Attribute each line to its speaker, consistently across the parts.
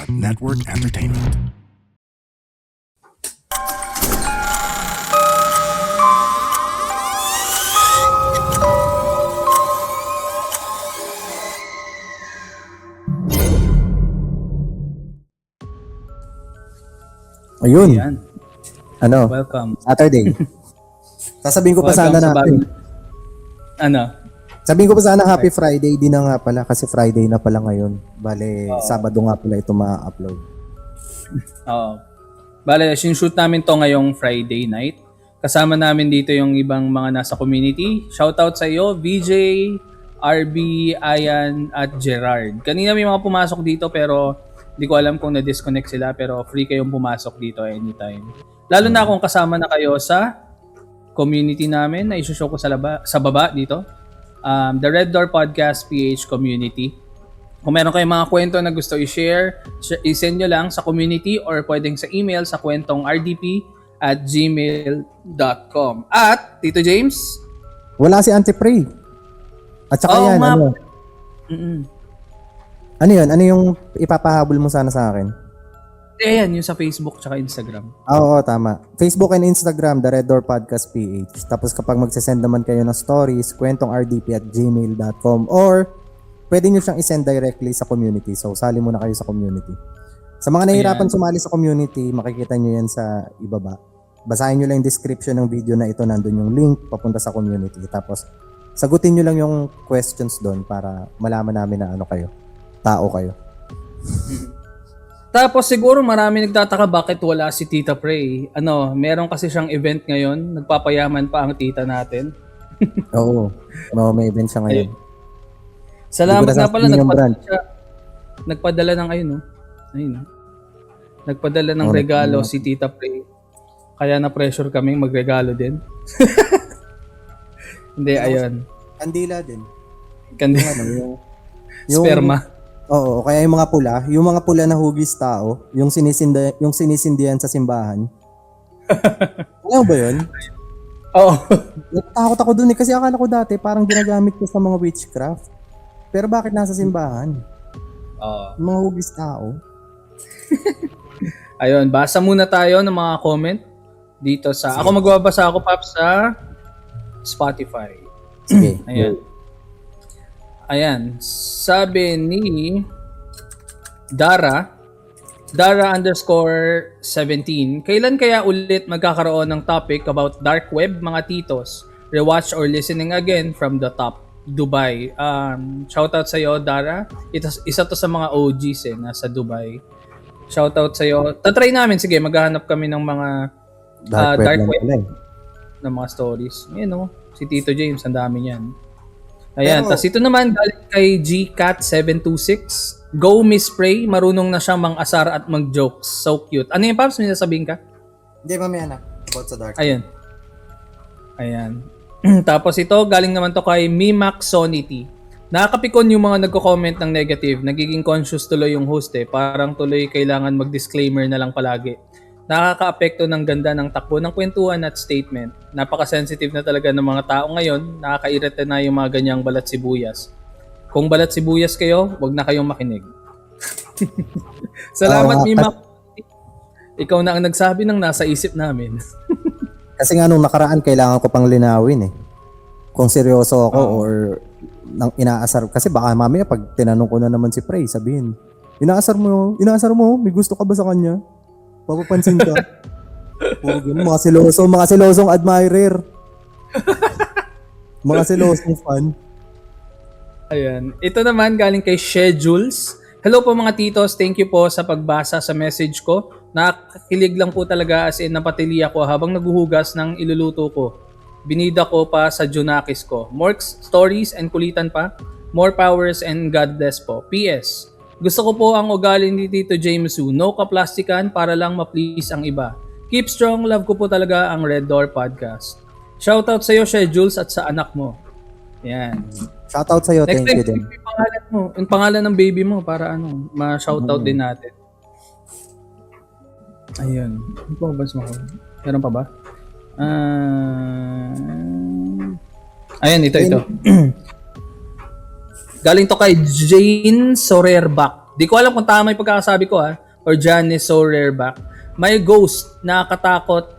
Speaker 1: Network Entertainment.
Speaker 2: Ayun.
Speaker 3: Ayan.
Speaker 2: Ano?
Speaker 3: Welcome.
Speaker 2: Saturday. Sasabihin ko pa sana
Speaker 3: Welcome sa
Speaker 2: na
Speaker 3: bagong... Ano?
Speaker 2: Sabihin ko pa sana Happy Friday din na nga pala kasi Friday na pala ngayon. Bale, Sabado nga pala ito ma-upload.
Speaker 3: Oo. Bale, shoot namin to ngayong Friday night. Kasama namin dito yung ibang mga nasa community. Shoutout sa iyo, VJ, RB, Ayan, at Gerard. Kanina may mga pumasok dito pero hindi ko alam kung na-disconnect sila pero free kayong pumasok dito anytime. Lalo na kung kasama na kayo sa community namin na isushow ko sa baba dito. The Red Door Podcast PH Community. Kung meron kayong mga kwento na gusto i-share, i-send nyo lang sa community or pwedeng sa email sa kwentong rdp@gmail.com. At, Tito James?
Speaker 2: Wala si Auntie Prey. At saka yan, ano? Ano yun? Ano yung ipapahabol mo sana sa akin?
Speaker 3: Ayan, yung sa Facebook tsaka Instagram.
Speaker 2: Oo, tama. Facebook and Instagram, The Red Door Podcast PH. Tapos kapag magsasend naman kayo ng stories, kwentong rdp@gmail.com or pwede nyo siyang isend directly sa community. So, sali muna kayo sa community. Sa mga nahihirapan sumali sa community, makikita nyo yan sa ibaba. Basahin nyo lang yung description ng video na ito. Nandun yung link papunta sa community. Tapos, sagutin nyo lang yung questions doon para malaman namin na ano kayo. Tao kayo.
Speaker 3: Tapos siguro marami nagtataka bakit wala si Tita Prey. Meron kasi siyang event ngayon. Nagpapayaman pa ang tita natin.
Speaker 2: Oo. May event siya ngayon.
Speaker 3: Salamat na pala. Nagpadala ng ayun. Nagpadala ng regalo si Tita Prey. Kaya na-pressure kaming magregalo din. Hindi, ayun.
Speaker 2: Kandila din.
Speaker 3: Kandila.
Speaker 2: Yung
Speaker 3: Sperma.
Speaker 2: Oo, kaya yung mga pula na hugis tao, yung sinisindihan sa simbahan. Ano ba yun?
Speaker 3: Oo.
Speaker 2: Natakot ako dun kasi akala ko dati parang ginagamit ko sa mga witchcraft. Pero bakit nasa simbahan? Mga hugis tao.
Speaker 3: Ayun, basa muna tayo ng mga comment dito sa... Ako magbabasa ako, Paps, sa Spotify.
Speaker 2: Sige.
Speaker 3: Ayan. Sabi ni Dara_17, kailan kaya ulit magkakaroon ng topic about dark web, mga titos? Rewatch or listening again from the top. Dubai. Shoutout sa iyo, Dara. Isa to sa mga OGs nasa Dubai. Shoutout sa iyo. Tatry namin, sige, maghahanap kami ng mga dark web ng mga stories. Ayan si Tito James, ang dami niyan. Ayan, tas ito naman galing kay GCat726. Go Miss Prey, marunong na siyang mang-asar at mag-jokes. So cute. Ano yung Paps? May nasabihin ka?
Speaker 2: Hindi, mamaya na. About sa dark.
Speaker 3: Ayan. Tapos ito, galing naman to kay Mimaxonity. Nakakapikon yung mga nagko-comment ng negative. Nagiging conscious tuloy yung host Parang tuloy kailangan mag-disclaimer na lang palagi. Nakaka-apekto ng ganda ng takbo ng kwentuhan at statement. Napaka-sensitive na talaga ng mga tao ngayon. Nakaka-irita na yung mga ganyang balat sibuyas. Kung balat sibuyas kayo, wag na kayong makinig. Salamat, Mima. Ikaw na ang nagsabi ng nasa isip namin.
Speaker 2: Kasi nga nung nakaraan, kailangan ko pang linawin kung seryoso ako or nang inaasar. Kasi baka mamaya pag tinanong ko na naman si Prey, sabihin, inaasar mo, may gusto ka ba sa kanya? Papapansin ka. Puro ganun, mga silosong admirer. Mga silosong fan.
Speaker 3: Ayan. Ito naman galing kay Schedules. Hello po mga titos, thank you po sa pagbasa sa message ko. Nakakilig lang po talaga as in napatili ako habang naguhugas ng iluluto ko. Binida ko pa sa Junakis ko. More stories and kulitan pa. More powers and God bless po. PS. Gusto ko po ang ugali ni Tito James Wu. No kaplastikan para lang ma-please ang iba. Keep strong. Love ko po talaga ang Red Door Podcast. Shoutout sa iyo, Jules, at sa anak mo. Yan.
Speaker 2: Shoutout sa iyo. Thank you din.
Speaker 3: Yung pangalan mo. Yung pangalan ng baby mo para ma-shoutout din natin. Ayun. Ano pa ba mo? Meron pa ba? Ayan, ito. Galing to kay Jane Sorerbach. Di ko alam kung tama yung pagkakasabi ko or Janice So Rareback. May ghost na katakot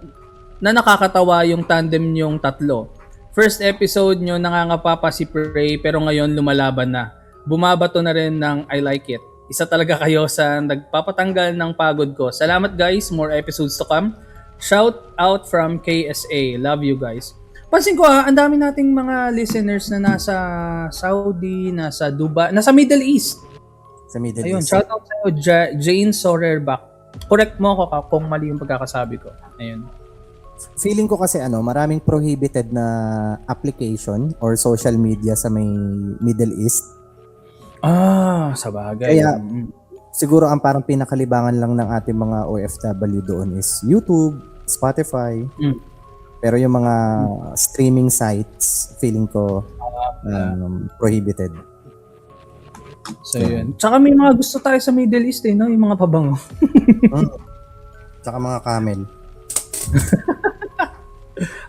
Speaker 3: na nakakatawa yung tandem nyong tatlo. First episode nyo nangangapa pa si Prey pero ngayon lumalaban na. Bumabato na rin ng I like it. Isa talaga kayo sa nagpapatanggal ng pagod ko. Salamat guys, more episodes to come. Shout out from KSA. Love you guys. Pansin ko ang dami nating mga listeners na nasa Saudi, nasa Dubai, nasa Middle East.
Speaker 2: Sa Middle
Speaker 3: Ayun,
Speaker 2: East.
Speaker 3: shout out sa iyo, Jane Sorerback. Correct mo ako kung mali yung pagkakasabi ko. Ayun.
Speaker 2: Feeling ko kasi maraming prohibited na application or social media sa may Middle East.
Speaker 3: Sa bagay.
Speaker 2: Kaya siguro ang parang pinakalibangan lang ng ating mga OFW doon is YouTube, Spotify. Pero yung mga streaming sites, feeling ko prohibited.
Speaker 3: So yun. Tsaka may mga gusto tayo sa Middle East no? Yung mga pabango.
Speaker 2: Tsaka mga camel.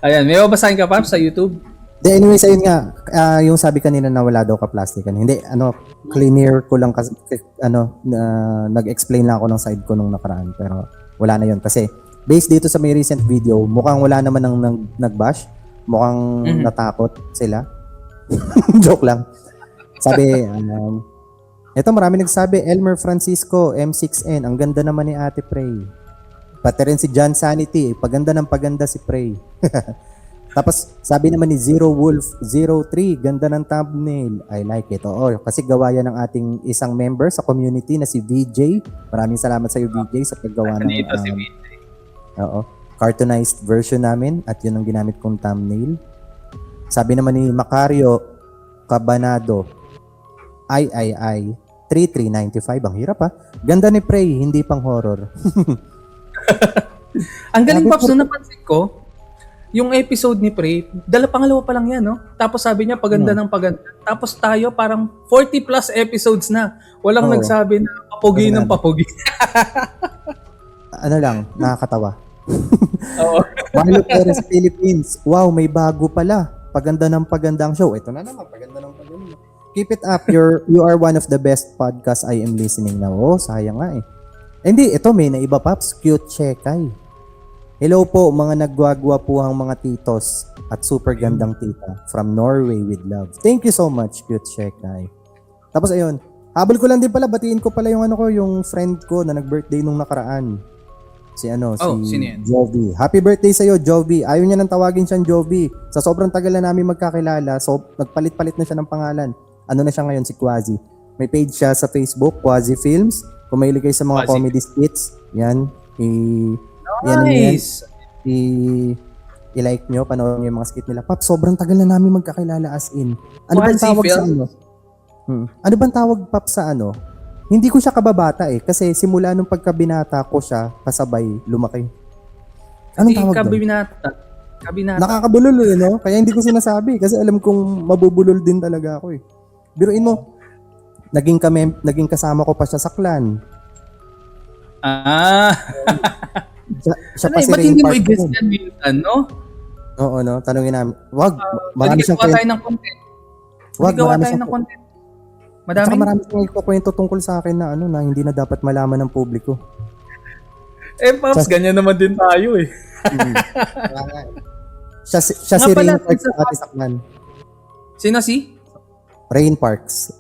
Speaker 3: Ayan, may babasahin ka pa sa YouTube?
Speaker 2: Anyways, ayun nga, yung sabi kanina na wala daw ka-plastikan. Hindi, cleaner ko lang kasi, nag-explain lang ako ng side ko nung nakaraan. Pero wala na yun. Kasi, based dito sa may recent video, mukhang wala naman ng nag-bash. Mukhang natakot sila. Joke lang. Sabi, ito marami nagsabi, Elmer Francisco, M6N, ang ganda naman ni Ate Prey. Pati rin si John Sanity, paganda ng paganda si Prey. Tapos sabi naman ni Zero Wolf 03, ganda ng thumbnail. I like it. Oo, kasi gawa yan ng ating isang member sa community na si VJ. Maraming salamat sa iyo VJ sa paggawa ng
Speaker 3: si VJ.
Speaker 2: Cartoonized version namin at yun ang ginamit kong thumbnail. Sabi naman ni Macario Cabanado, ay 3395, ang hirap Ganda ni Prey, hindi pang horror.
Speaker 3: Ang galing Pops, napansin ko, yung episode ni Prey, pangalawa pa lang yan, no? Tapos sabi niya, paganda ng paganda. Tapos tayo, parang 40 plus episodes na. Walang nagsabi na papugi ng papugi.
Speaker 2: Nakakatawa. Marlo Perez Philippines, wow, may bago pala. Paganda ng pagandang show. Ito na naman, paganda ng paganda. Keep it up. You are one of the best podcasts I am listening now. Sayang nga Hindi, ito may naiba Paps. Cute Chekay. Hello po mga nagwagwapuhang mga titos at super gandang tita from Norway with love. Thank you so much, Cute Chekay. Tapos ayun, habol ko lang din pala, batiin ko pala yung yung friend ko na nag-birthday nung nakaraan. Si
Speaker 3: sino yan?
Speaker 2: Jovi. Happy birthday sa'yo, Jovi. Ayaw niya nang tawagin siyang Jovi. Sa sobrang tagal na namin magkakilala, so nagpalit-palit na siya ng pangalan. Ano na siya ngayon, si Quasi. May page siya sa Facebook, Quasi Films. Kung mahilig kayo sa mga
Speaker 3: Quasi.
Speaker 2: comedy skits, yan.
Speaker 3: Nice!
Speaker 2: I-like nyo, panoorin nyo yung mga skit nila. Pap, sobrang tagal na namin magkakilala as in. Ano bang
Speaker 3: Quasi
Speaker 2: tawag
Speaker 3: Film?
Speaker 2: sa Ano bang tawag, Pap, sa Hindi ko siya kababata kasi simula nung pagkabinata ko siya, kasabay lumaki. Anong tawag doon?
Speaker 3: Kabinata.
Speaker 2: Nakakabulol no? Kaya hindi ko sinasabi kasi alam kong mabubulol din talaga ako Biruin mo, naging kasama ko pa siya sa clan. Siya pa si
Speaker 3: Ba't
Speaker 2: Rain
Speaker 3: hindi mo
Speaker 2: Park
Speaker 3: i-guess
Speaker 2: doon.
Speaker 3: yan minsan, no?
Speaker 2: Oo, no? Tanungin namin. Wag,
Speaker 3: Marami
Speaker 2: marami siyang
Speaker 3: gawa tayo
Speaker 2: kwento.
Speaker 3: ng content.
Speaker 2: Wag,
Speaker 3: Gawa
Speaker 2: marami
Speaker 3: tayo
Speaker 2: siyang
Speaker 3: ng content.
Speaker 2: Tsaka
Speaker 3: Madaming.
Speaker 2: marami siyang ikukwento tungkol sa akin na na hindi na dapat malaman ng publiko.
Speaker 3: Pops, ganyan naman din tayo
Speaker 2: Siya
Speaker 3: Nga
Speaker 2: si
Speaker 3: pala,
Speaker 2: Rain Parks sa ating saklan.
Speaker 3: Sino si?
Speaker 2: Rain Parks.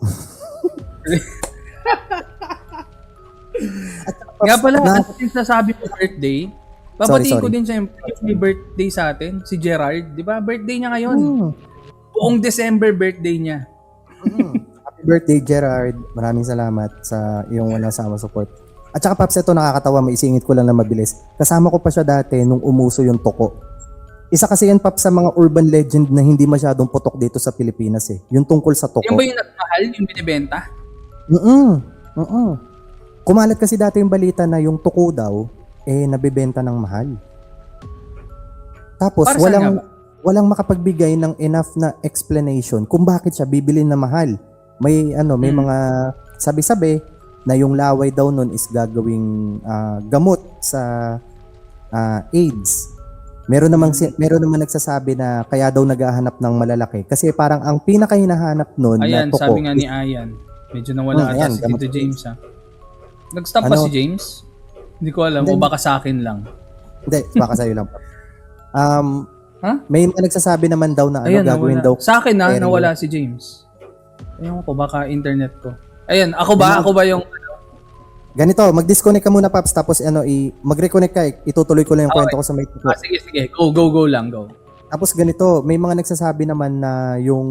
Speaker 3: Nga pala, since nasabi mo birthday, babatiin ko din siya yung may birthday sa atin, si Gerard. Di ba? Birthday niya ngayon. Buong December birthday niya.
Speaker 2: Happy birthday, Gerard. Maraming salamat sa iyong walang sama support. At saka, Paps, ito nakakatawa. Maisingit ko lang na mabilis. Kasama ko pa siya dati nung umuso yung toko. Isa kasi yan, Paps, sa mga urban legend na hindi masyadong putok dito sa Pilipinas Yung tungkol sa toko.
Speaker 3: Yung ba yung nagmahal, yung binibenta?
Speaker 2: Kumalat kasi dati yung balita na yung toko daw, nabibenta ng mahal. Tapos,
Speaker 3: Para saan nga ba?
Speaker 2: walang makapagbigay ng enough na explanation kung bakit siya bibili na mahal. May mga sabi-sabi na yung laway daw nun is gagawing gamot sa AIDS. Meron naman nagsasabi na kaya daw naghahanap ng malalaki kasi parang ang pinakahinahanap nun
Speaker 3: Ayan,
Speaker 2: na toko.
Speaker 3: sabi nga ni Ayan. Medyo nawala ata si
Speaker 2: gamot
Speaker 3: Tito James Nag-stop ba
Speaker 2: Ano?
Speaker 3: si James? Hindi ko alam.
Speaker 2: Hindi.
Speaker 3: O baka sa akin lang.
Speaker 2: Hindi, baka sa'yo lang.
Speaker 3: Ha?
Speaker 2: May mga nagsasabi naman daw na
Speaker 3: Ayan,
Speaker 2: gagawin
Speaker 3: nawala.
Speaker 2: daw.
Speaker 3: Sa akin na,
Speaker 2: carrier.
Speaker 3: nawala si James. Ayun ko, baka internet ko. Ayan, ako ba yung...
Speaker 2: Ganito, mag-disconnect ka muna, Paps, tapos mag-reconnect ka, itutuloy ko lang yung kwento ko sa may tuko.
Speaker 3: Sige. Go lang, go.
Speaker 2: Tapos ganito, may mga nagsasabi naman na yung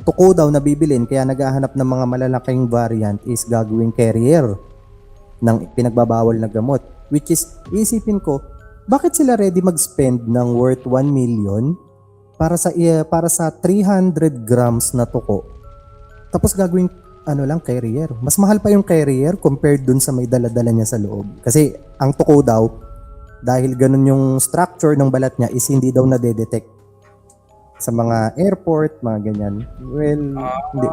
Speaker 2: tuko daw na bibilin, kaya naghahanap ng mga malalaking variant is gagawing carrier ng pinagbabawal na gamot. Which is, iisipin ko, bakit sila ready mag-spend ng worth 1 million para sa 300 grams na tuko? Tapos gagawing carrier. Mas mahal pa yung carrier compared dun sa may dala-dala niya sa loob. Kasi ang tuko daw, dahil ganun yung structure ng balat niya is hindi daw nadedetect sa mga airport, mga ganyan. Well, hindi.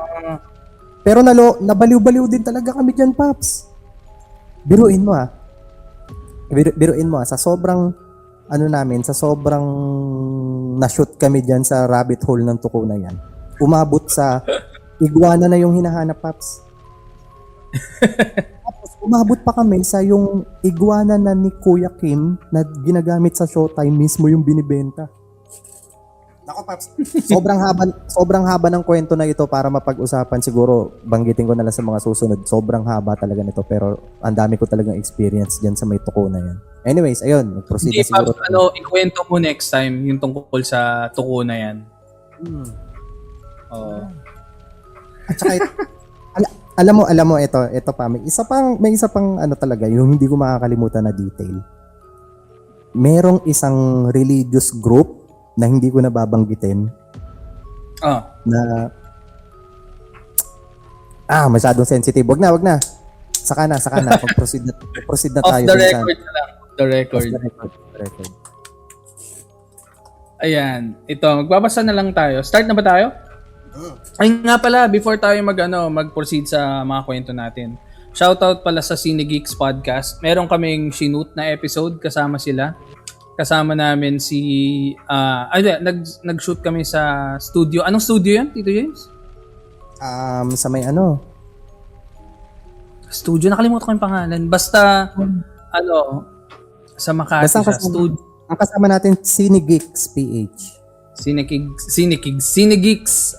Speaker 2: Pero nabaliw-baliw din talaga kami dyan, Paps. Biruin mo sa sobrang sa sobrang na-shoot kami dyan sa rabbit hole ng tuko na yan. Umabot sa iguana na yung hinahanap, Paps. Tapos umabot pa kami sa yung iguana na ni Kuya Kim na ginagamit sa Showtime mismo yung binibenta. Nako, Paps. Sobrang haba ng kwento na ito para mapag-usapan. Siguro banggitin ko na lang sa mga susunod. Sobrang haba talaga nito pero ang dami ko talagang experience diyan sa may tuko na yan. Anyways, ayun, proceed
Speaker 3: Hindi,
Speaker 2: na siguro.
Speaker 3: Paps, ikwento mo next time yung tungkol sa tuko na yan.
Speaker 2: At saka alam mo ito pa, may isa pang talaga yung hindi ko makakalimutan na detail. Merong isang religious group na hindi ko nababanggitin na masyadong sensitive. Wag na. Saka na. Proceed na
Speaker 3: Off
Speaker 2: tayo.
Speaker 3: the record na lang. Off the record. Ayan. Ito, magbabasa na lang tayo. Start na ba tayo? Ay nga pala, before tayo mag-proceed sa mga kwento natin. Shoutout pala sa Cine Geeks Podcast. Meron kaming shoot na episode kasama sila. Kasama namin si nag-shoot kami sa studio. Anong studio 'yan, Tito James?
Speaker 2: Sa may
Speaker 3: Studio, nakalimutan ko yung pangalan. Basta sa Makati
Speaker 2: Basta
Speaker 3: sa studio.
Speaker 2: ang kasama natin Cine Geeks PH.
Speaker 3: Cine Geeks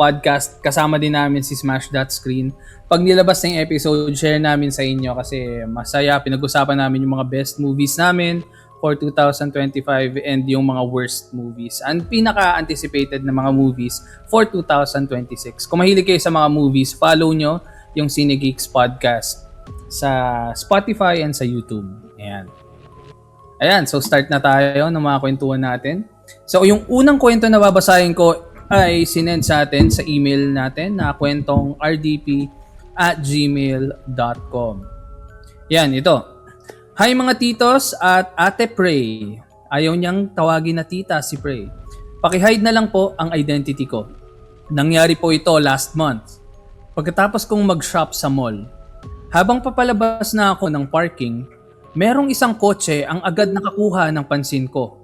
Speaker 3: podcast. Kasama din namin si Smash That Screen. Pag nilabas na yung episode, share namin sa inyo kasi masaya. Pinag-usapan namin yung mga best movies namin for 2025 and yung mga worst movies. Ang pinaka-anticipated na mga movies for 2026. Kung mahilig kayo sa mga movies, follow nyo yung Cine Geeks podcast sa Spotify and sa YouTube. Ayan, so start na tayo ng mga kwentuhan natin. So yung unang kwento na babasahin ko ay sinend sa atin sa email natin na kwentong rdp@gmail.com. Yan, ito. Hi mga titos at Ate Prey. Ayaw niyang tawagin na tita si Prey. Paki-hide na lang po ang identity ko. Nangyari po ito last month. Pagkatapos kong mag-shop sa mall. Habang papalabas na ako ng parking, merong isang kotse ang agad nakakuha ng pansin ko.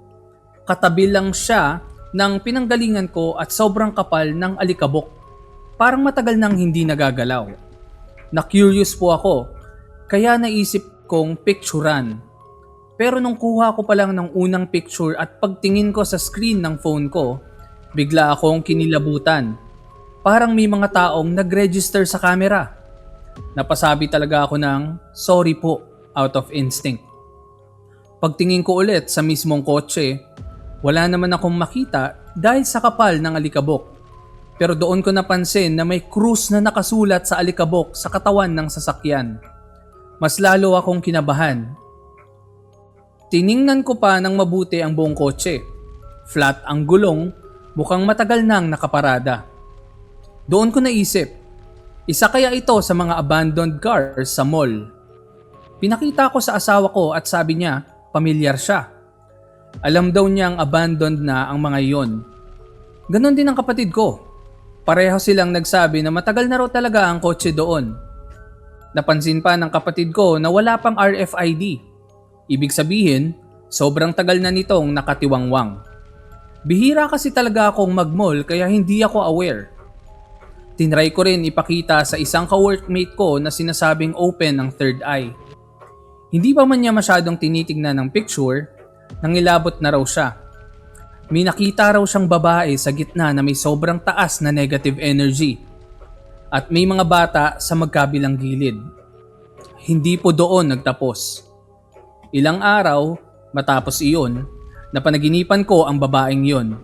Speaker 3: Katabi lang siya ng pinanggalingan ko at sobrang kapal ng alikabok. Parang matagal nang hindi nagagalaw. Na-curious po ako, kaya naisip kong picturean. Pero nung kuha ko pa lang ng unang picture at pagtingin ko sa screen ng phone ko, bigla akong kinilabutan. Parang may mga taong nag-register sa camera. Napasabi talaga ako ng sorry po out of instinct. Pagtingin ko ulit sa mismong kotse, wala naman akong makita dahil sa kapal ng alikabok. Pero doon ko napansin na may krus na nakasulat sa alikabok sa katawan ng sasakyan. Mas lalo akong kinabahan. Tiningnan ko pa ng mabuti ang buong kotse. Flat ang gulong, mukhang matagal nang nakaparada. Doon ko naisip, isa kaya ito sa mga abandoned cars sa mall? Pinakita ko sa asawa ko at sabi niya, pamilyar siya. Alam daw niyang abandoned na ang mga iyon. Ganon din ang kapatid ko. Pareho silang nagsabi na matagal na raw talaga ang kotse doon. Napansin pa ng kapatid ko na wala pang RFID. Ibig sabihin, sobrang tagal na nitong nakatiwangwang. Bihira kasi talaga akong mag-mall kaya hindi ako aware. tinry ko rin ipakita sa isang ka-workmate ko na sinasabing open ang third eye. Hindi pa man niya masyadong tinitingnan ng picture, nangilabot na raw siya. May nakita raw siyang babae sa gitna na may sobrang taas na negative energy. At may mga bata sa magkabilang gilid. Hindi po doon nagtapos. Ilang araw, matapos iyon, napanaginipan ko ang babaeng yon.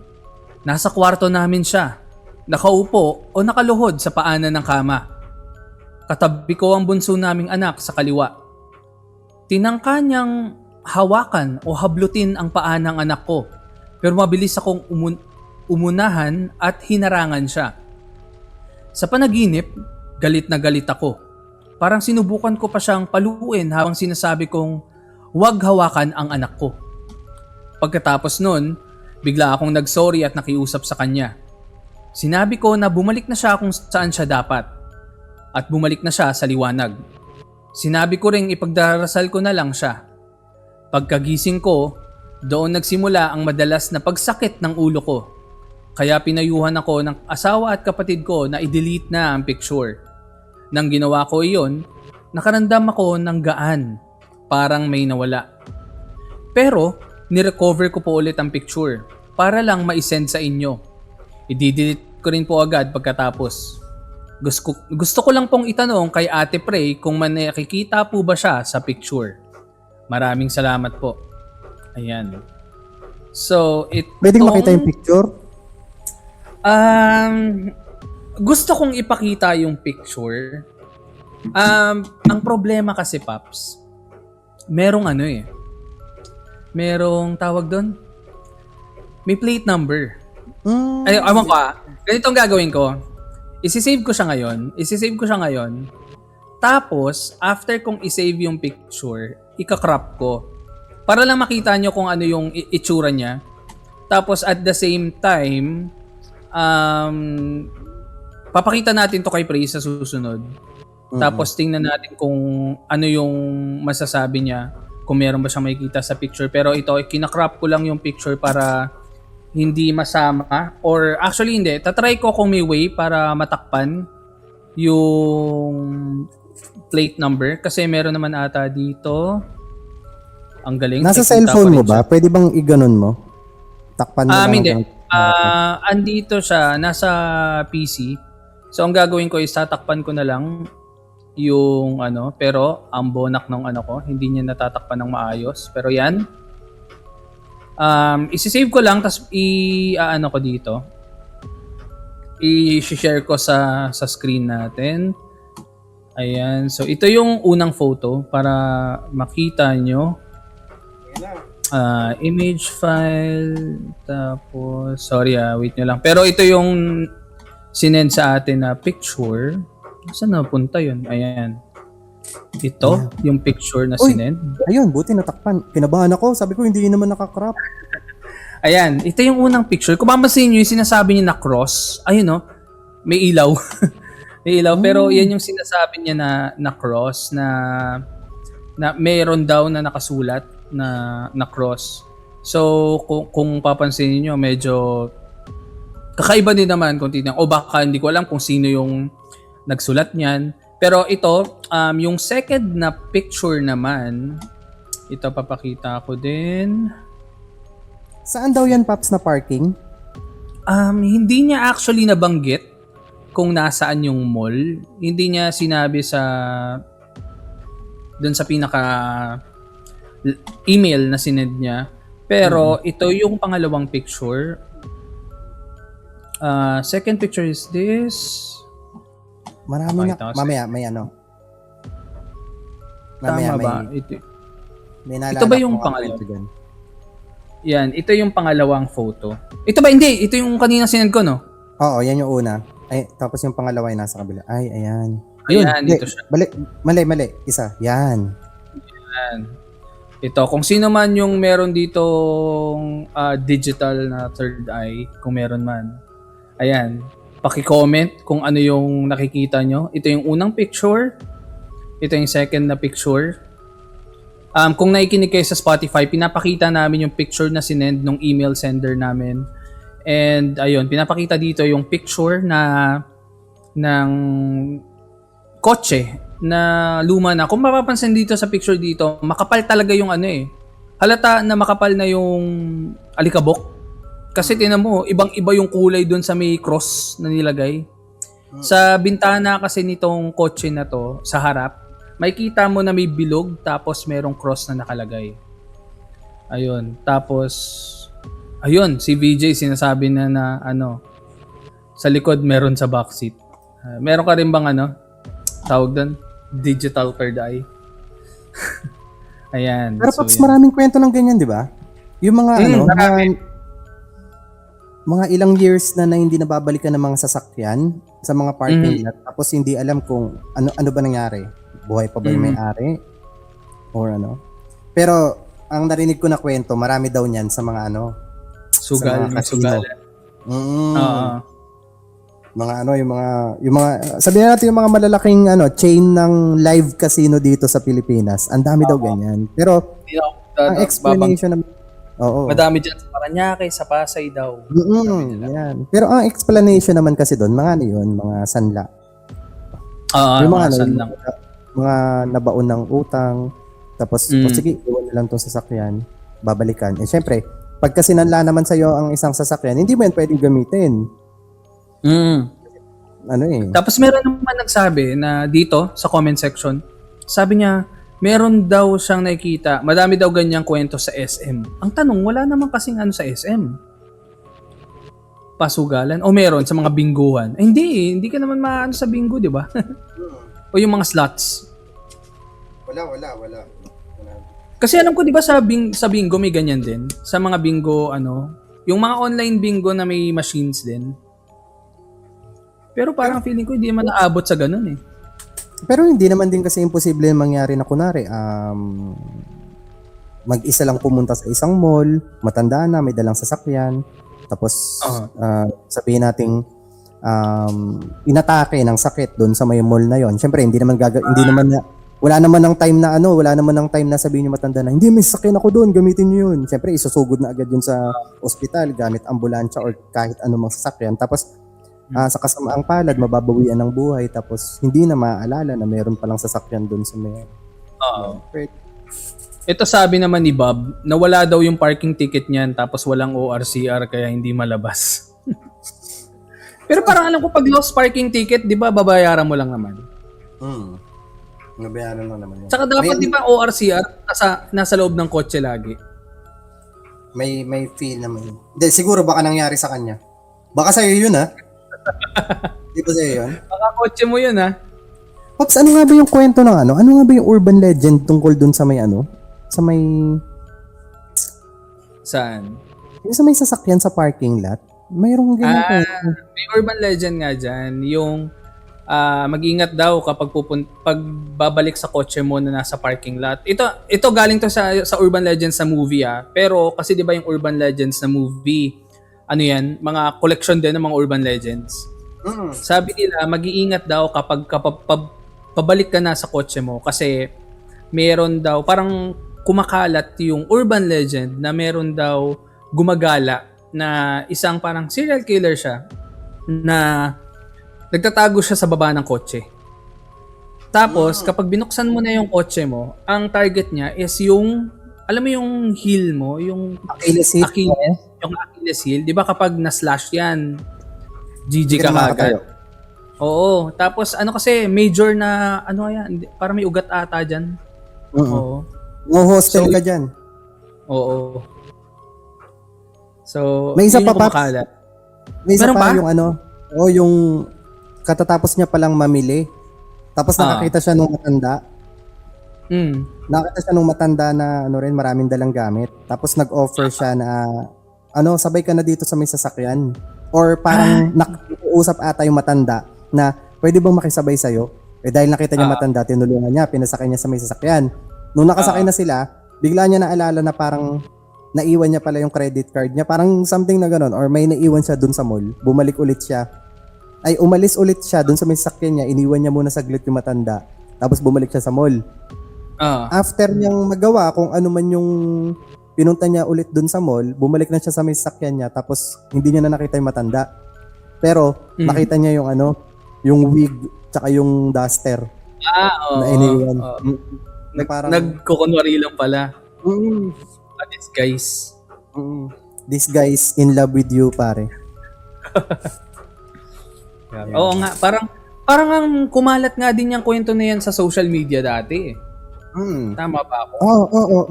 Speaker 3: Nasa kwarto namin siya, nakaupo o nakaluhod sa paanan ng kama. Katabi ko ang bunso naming anak sa kaliwa. Tinangka niyang hawakan o hablutin ang paa ng anak ko, pero mabilis akong umunahan at hinarangan siya. Sa panaginip, galit na galit ako. Parang sinubukan ko pa siyang paluin habang sinasabi kong huwag hawakan ang anak ko. Pagkatapos nun, bigla akong nagsorry at nakiusap sa kanya. Sinabi ko na bumalik na siya kung saan siya dapat. At bumalik na siya sa liwanag. Sinabi ko ring ipagdarasal ko na lang siya. Pagkagising ko, doon nagsimula ang madalas na pagsakit ng ulo ko. Kaya pinayuhan ako ng asawa at kapatid ko na i-delete na ang picture. Nang ginawa ko iyon, nakaramdam ako ng gaan. Parang may nawala. Pero, nirecover ko po ulit ang picture para lang ma-send sa inyo. I-delete ko rin po agad pagkatapos. Gusto ko lang pong itanong kay Ate Prey kung nakikita po ba siya sa picture. Maraming salamat po. Ayan. So,
Speaker 2: Pwedeng makita yung picture?
Speaker 3: Gusto kong ipakita yung picture. Ang problema kasi, Paps, merong merong tawag doon? May plate number. Ay, awan ko ganito ang gagawin ko. Isisave ko siya ngayon. Tapos, after kong isave yung picture, ikakrop ko. Para lang makita nyo kung ano yung itsura niya. Tapos, at the same time, papakita natin to kay Prey sa susunod. Tapos, tingnan natin kung ano yung masasabi niya. Kung meron ba siyang makikita sa picture. Pero ito, kinakrop ko lang yung picture para hindi masama. Or actually hindi. Tatry ko kung may way para matakpan yung plate number. Kasi meron naman ata dito. Ang galing.
Speaker 2: Nasa
Speaker 3: Nakikita
Speaker 2: cellphone
Speaker 3: ko rin
Speaker 2: mo ba?
Speaker 3: siya.
Speaker 2: Pwede bang iganon mo? Takpan mo lang.
Speaker 3: Hindi. Andito siya. Nasa PC. So ang gagawin ko is tatakpan ko na lang yung pero ang bonak ng ko, hindi niya natatakpan ng maayos. Pero yan. Isi-save ko lang tapos ko dito. I-share ko sa screen natin. Ayan. So ito yung unang photo para makita nyo. Image file. Tapos sorry wait nyo lang. Pero ito yung sinend sa atin na picture. Saan napunta yun? Ayan. Ito, yung picture na sinend.
Speaker 2: Ayun, buti natakpan. Kinabahan ako. Sabi ko, hindi naman nakakrop.
Speaker 3: Ayan, ito yung unang picture. Kung mapapansin nyo, yung sinasabi niya na cross. Ayun, may ilaw. May ilaw. Pero yan yung sinasabi niya na cross, na mayroon daw na nakasulat na cross. So, kung papansin niyo medyo kakaiba din naman kung titignan. O baka hindi ko alam kung sino yung nagsulat niyan. Pero ito, yung second na picture naman, ito papakita ko din.
Speaker 2: Saan daw yan, Paps, na parking?
Speaker 3: Hindi niya actually nabanggit kung nasaan yung mall. Hindi niya sinabi dun sa pinaka email na sinend niya. Pero ito yung pangalawang picture. Second picture is this.
Speaker 2: Marami na. Mamaya, may Mamaya,
Speaker 3: tama ba?
Speaker 2: May
Speaker 3: Ito ba yung pangalawa? Yan, ito yung pangalawang photo. Ito ba? Hindi. Ito yung kanina sinend ko, no?
Speaker 2: Oo, yan yung una. Ay, tapos yung pangalawa ay nasa kabila. Ay, ayan.
Speaker 3: Ayan, ito siya.
Speaker 2: Mali. Isa. Yan.
Speaker 3: Yan. Ito, kung sino man yung meron ditong digital na third eye, kung meron man. Ayan. Paki-comment kung ano yung nakikita nyo. Ito yung unang picture. Ito yung second na picture. Kung nakikinig kayo sa Spotify, pinapakita namin yung picture na sinend nung email sender namin. And ayun, pinapakita dito yung picture na ng kotse na luma na. Kung mapapansin dito sa picture dito, makapal talaga yung ano eh. Halata na makapal na yung alikabok. Kasi tinan mo, ibang-iba yung kulay doon sa may cross na nilagay. Sa bintana kasi nitong kotse na to, sa harap, makikita mo na may bilog tapos merong cross na nakalagay. Ayun. Tapos, ayun, si VJ sinasabi na ano, sa likod meron sa backseat. Meron ka rin bang ano, tawag doon? Digital third eye. Ayan.
Speaker 2: Pero Pops,
Speaker 3: yun.
Speaker 2: maraming kwento ng ganyan, di ba? Yung mga mga ilang years na hindi nababalikan ng mga sasakyan sa mga parking lot, tapos hindi alam kung ano ba nangyari. Buhay pa ba yung may-ari? Or ano? Pero ang narinig ko na kwento, marami daw niyan sa mga
Speaker 3: Sugal,
Speaker 2: sa mga
Speaker 3: sugal.
Speaker 2: Yung mga sabihin natin yung mga malalaking chain ng live casino dito sa Pilipinas. Ang dami daw ganyan. Pero ang explanation naman,
Speaker 3: madami dyan sa Paranaque, sa Pasay daw.
Speaker 2: Yan. Pero ang explanation naman kasi doon, mga mga sanla. Yung mga nabaon ng utang, tapos sige, iwan na lang itong sasakyan, babalikan. Eh syempre, pagka sinanla naman sa'yo ang isang sasakyan, hindi mo yan pwedeng gamitin.
Speaker 3: Tapos meron naman nagsabi na dito sa comment section, sabi niya, meron daw siyang nakikita, madami daw ganyang kwento sa SM. Ang tanong, wala naman kasing ano sa SM. Pasugalan? O meron sa mga binguhan? Eh, hindi ka naman maano sa bingo, di ba? O yung mga slots.
Speaker 2: Wala.
Speaker 3: Kasi alam ko, di ba sa bingo may ganyan din? Sa mga bingo, yung mga online bingo na may machines din. Pero parang feeling ko hindi naman naabot sa ganun eh.
Speaker 2: Pero hindi naman din kasi imposible mangyari na kunwari, mag-isa lang pumunta sa isang mall, matanda na, may dalang sasakyan, tapos sabihin nating inatake ng sakit doon sa may mall na yon. Siyempre hindi naman wala naman ng time na sabihin niyo matanda na, hindi, may sasakyan ako doon, gamitin niyo yun. Siyempre isusugod na agad yun sa ospital gamit ambulansya or kahit anumang sasakyan. Tapos sa kasamaang palad, mababawian ng buhay, tapos hindi na maaalala na meron palang sasakyan doon sa may...
Speaker 3: Ito sabi naman ni Bob, na wala daw yung parking ticket niyan, tapos walang ORCR kaya hindi malabas. Pero parang alam ko, pag lost parking ticket, di ba, babayaran mo lang naman?
Speaker 2: Babayaran lang naman yan.
Speaker 3: Saka dapat, di ba, ORCR, nasa loob ng kotse lagi?
Speaker 2: May feel naman yun. Hindi, siguro baka nangyari sa kanya. Baka sa'yo yun, ha? Di ba sa'yo yun?
Speaker 3: Baka kotse mo yun, ha?
Speaker 2: Pops, ano nga ba yung kwento ng ano? Ano nga ba yung urban legend tungkol dun sa may Sa may...
Speaker 3: Saan?
Speaker 2: Yung sa may sasakyan sa parking lot. Mayroong ganyan kwento.
Speaker 3: May urban legend nga dyan. Yung mag-ingat daw kapag babalik sa kotse mo na nasa parking lot. Ito galing to sa urban legends sa movie Pero kasi 'di ba yung urban legends na movie, ano yan, mga collection din ng mga urban legends. Sabi nila, mag-iingat daw kapag pabalik ka na sa kotse mo kasi meron daw, parang kumakalat yung urban legend na meron daw gumagala na isang parang serial killer siya na nagtatago siya sa baba ng kotse. Tapos, kapag binuksan mo na yung kotse mo, ang target niya is yung, alam mo yung heel mo, yung Achilles, yung Achilles heel. Di ba kapag na-slash yan, GG ka kagad. Oo. Tapos kasi major na, yan, parang may ugat ata dyan. Oo.
Speaker 2: Hostel ka dyan.
Speaker 3: Oo. So,
Speaker 2: may isa pa
Speaker 3: kumakalat.
Speaker 2: May isa pa yung yung katatapos niya palang mamili. Tapos nakakita siya nung matanda. Nakita siya nung matanda na maraming dalang gamit. Tapos nag-offer siya na sabay ka na dito sa may sasakyan. Or parang nakiusap ata yung matanda na pwede bang makisabay sa'yo? Dahil nakita niya matanda, tinulungan niya, pinasakay niya sa may sasakyan. Nung nakasakay na sila, bigla niya naalala na parang naiwan niya pala yung credit card niya. Parang something na gano'n. Or may naiwan siya dun sa mall. Bumalik ulit siya. Umalis ulit siya dun sa may sasakyan niya. Iniwan niya muna saglit yung matanda. Tapos bumalik siya sa mall. After niyang magawa kung ano man yung pinunta niya ulit dun sa mall, bumalik na siya sa may sasakyan niya. Tapos hindi niya na nakita yung matanda. Pero nakita niya yung yung wig, tsaka yung duster
Speaker 3: Oo.
Speaker 2: na iniwan.
Speaker 3: Oo.
Speaker 2: Na parang,
Speaker 3: Nagkukunwari lang pala.
Speaker 2: mm,
Speaker 3: This guys.
Speaker 2: this guy is in love with you, pare.
Speaker 3: Oo nga, parang ang kumalat nga din yung kwento na yan sa social media dati. Tama ba ako?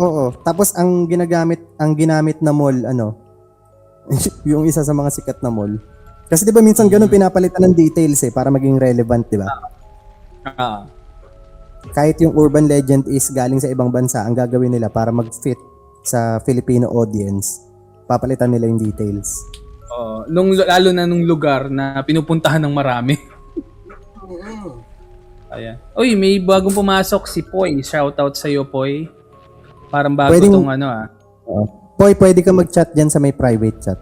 Speaker 2: Oo. Tapos ang ginamit na mall, yung isa sa mga sikat na mall. Kasi 'di ba minsan ganun pinapalitan ng details para maging relevant, 'di ba?
Speaker 3: Ah.
Speaker 2: Kahit yung urban legend is galing sa ibang bansa, ang gagawin nila para mag-fit sa Filipino audience, papalitan nila yung details.
Speaker 3: Lalo na nung lugar na pinupuntahan ng marami. Ayan. Uy, may bagong pumasok si Poy. Shoutout sa iyo, Poy. Parang bago tong
Speaker 2: Boy, pwede ka mag-chat dyan sa may private chat.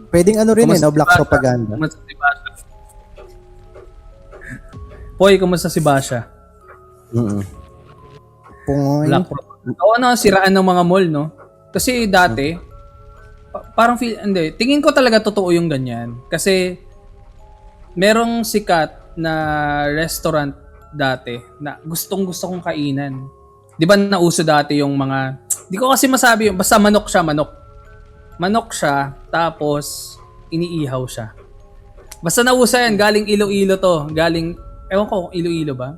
Speaker 2: Pwedeng black propaganda.
Speaker 3: Kumusta si Basha? Poy, kumusta si Basha?
Speaker 2: Poy.
Speaker 3: Black propaganda. Siraan ng mga mall, no? Kasi dati, tingin ko talaga totoo yung ganyan. Kasi, merong sikat na restaurant dati na gustong-gusto kong kainan. Di ba nauso dati yung mga, di ko kasi masabi yung, basta manok siya. Manok siya, tapos iniihaw siya. Basta nauso yan, galing Iloilo to. Ewan ko kung Iloilo ba?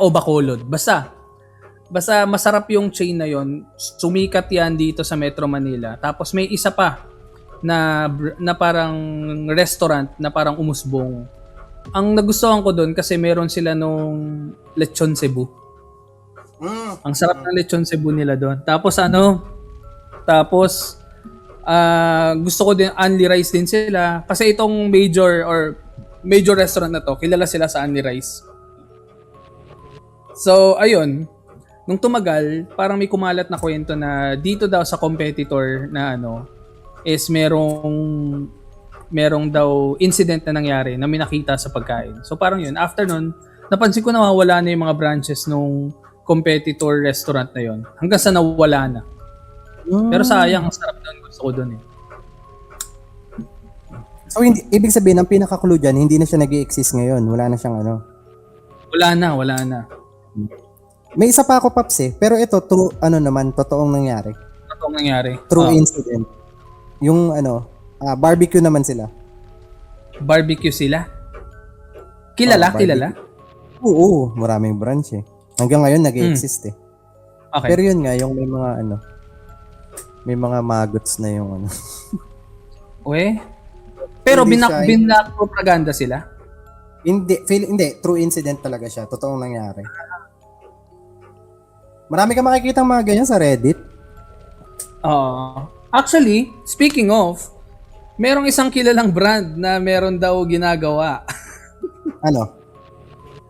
Speaker 3: O Bacolod. Basta masarap yung chain na yon. Sumikat yan dito sa Metro Manila. Tapos may isa pa na parang restaurant na parang umusbong. Ang nagustuhan ko doon kasi meron sila nung lechon Cebu. Ang sarap ng lechon Cebu nila doon. Tapos gusto ko din Only Rice din sila kasi itong major restaurant na to, kilala sila sa Only Rice. So, ayun. Nung tumagal, parang may kumalat na kwento na dito daw sa competitor na is merong daw incident na nangyari na may nakita sa pagkain. So parang yun, after nun, napansin ko na nawawala na yung mga branches nung competitor restaurant na yun. Hanggang sa nawala na. Pero sayang, ang sarap doon. Gusto ko doon .
Speaker 2: So ibig sabihin, ang pinaka-clue dyan, hindi na siya nag-i-exist ngayon. Wala na siyang
Speaker 3: Wala na.
Speaker 2: May isa pa ako, Paps pero ito, true, totoong nangyari. True incident. Yung barbecue naman sila.
Speaker 3: Barbecue sila? Kilala?
Speaker 2: Oo, maraming branch Hanggang ngayon nag-i-exist
Speaker 3: Okay.
Speaker 2: Pero yun nga, yung may mga maggots na yung
Speaker 3: Pero binak propaganda sila?
Speaker 2: Hindi, true incident talaga siya. Totoong nangyari. Marami ka makikita mga ganyan sa Reddit.
Speaker 3: Actually, speaking of, merong isang kilalang brand na meron daw ginagawa.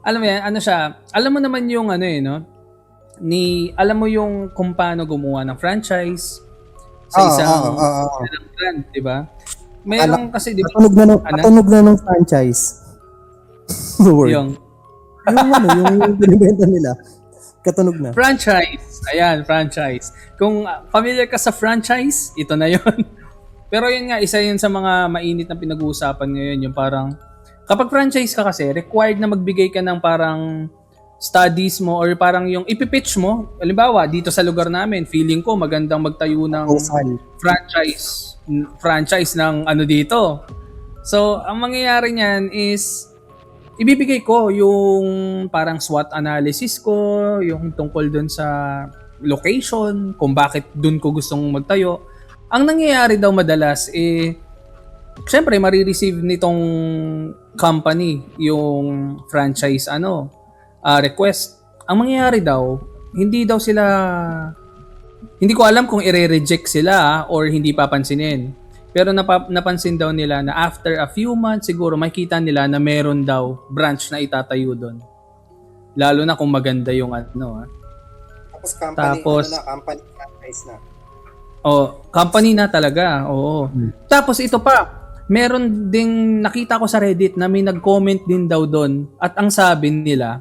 Speaker 3: Alam mo yan, siya? Alam mo naman yung alam mo yung kung paano gumawa ng franchise sa isang brand, di ba? Merong kasi, di ba?
Speaker 2: Katunog na ng franchise. Yung binibenta nila. Katunog na.
Speaker 3: Franchise. Ayan, franchise. Kung familiar ka sa franchise, ito na yon. Pero yun nga, isa yun sa mga mainit na pinag-uusapan ngayon. Yung parang, kapag franchise ka kasi, required na magbigay ka ng parang studies mo or parang yung ipipitch mo. Halimbawa, dito sa lugar namin, feeling ko magandang magtayo ng franchise ng dito. So, ang mangyayari niyan is, ibibigay ko yung parang SWOT analysis ko, yung tungkol dun sa location, kung bakit dun ko gustong magtayo. Ang nangyayari daw madalas syempre marireceive nitong company yung franchise request. Ang mangyayari daw, hindi ko alam kung i-reject sila or hindi papansinin. Pero napansin daw nila na after a few months, siguro makikita nila na meron daw branch na itatayo doon. Lalo na kung maganda yung
Speaker 2: Tapos company franchise na.
Speaker 3: Company na talaga. Oo. Tapos ito pa, meron ding nakita ko sa Reddit na may nag-comment din daw doon at ang sabi nila,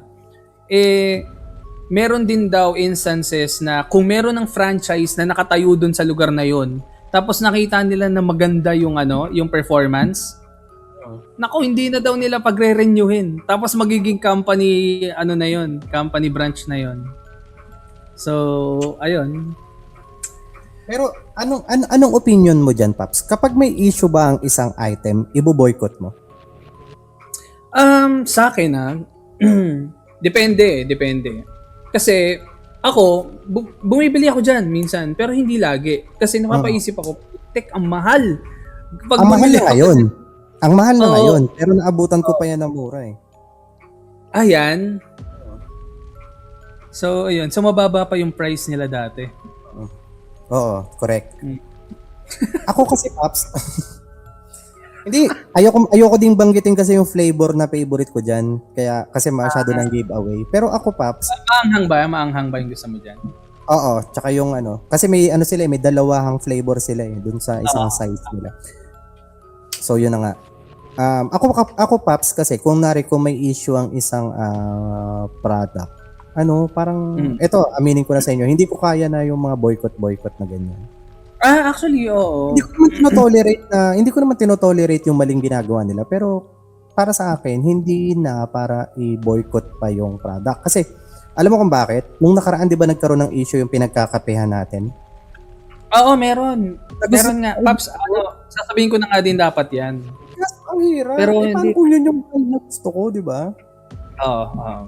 Speaker 3: meron din daw instances na kung meron ng franchise na nakatayo doon sa lugar na yon, tapos nakita nila na maganda yung yung performance, Naku, hindi na daw nila pagre-renewin. Tapos magiging company, na yon, company branch na yon. So, ayun.
Speaker 2: Pero anong opinion mo dyan, Paps? Kapag may issue ba ang isang item, ibo-boycott mo?
Speaker 3: Sa akin depende. Kasi ako, bumibili ako dyan minsan, pero hindi lagi. Kasi napapaisip ako, tek, ang mahal.
Speaker 2: Ang mahal na ngayon. Ang mahal na
Speaker 3: Oo.
Speaker 2: ngayon. Pero naabutan ko pa yan ng mura eh.
Speaker 3: Ayan. So, ayun. So, mababa pa yung price nila dati.
Speaker 2: Oo, correct.
Speaker 3: Mm.
Speaker 2: Ako kasi, Paps, hindi, ayoko din banggitin kasi yung flavor na favorite ko dyan. Kaya, kasi masyado ng giveaway. Pero ako, Paps,
Speaker 3: Maanghang ba yung gusto mo dyan?
Speaker 2: oo, tsaka yung kasi may sila, may dalawang flavor sila dun sa isang size nila. So, yun na nga. Ako, Paps, kasi kung may issue ang isang product, parang, eto, aminin ko na sa inyo, hindi ko kaya na yung mga boycott na ganyan.
Speaker 3: Actually, oo.
Speaker 2: Hindi ko naman tinotolerate yung maling ginagawa nila, pero para sa akin, hindi na para i-boycott pa yung product. Kasi, alam mo kung bakit? Nung nakaraan, di ba nagkaroon ng issue yung pinagkakapehan natin?
Speaker 3: Oo, meron. Meron nga. Paps, sasabihin ko na nga din dapat yan.
Speaker 2: Yes, ang hirap.
Speaker 3: Pero
Speaker 2: Paano
Speaker 3: hindi-
Speaker 2: kung yun yung gusto ko, di ba?
Speaker 3: Oo.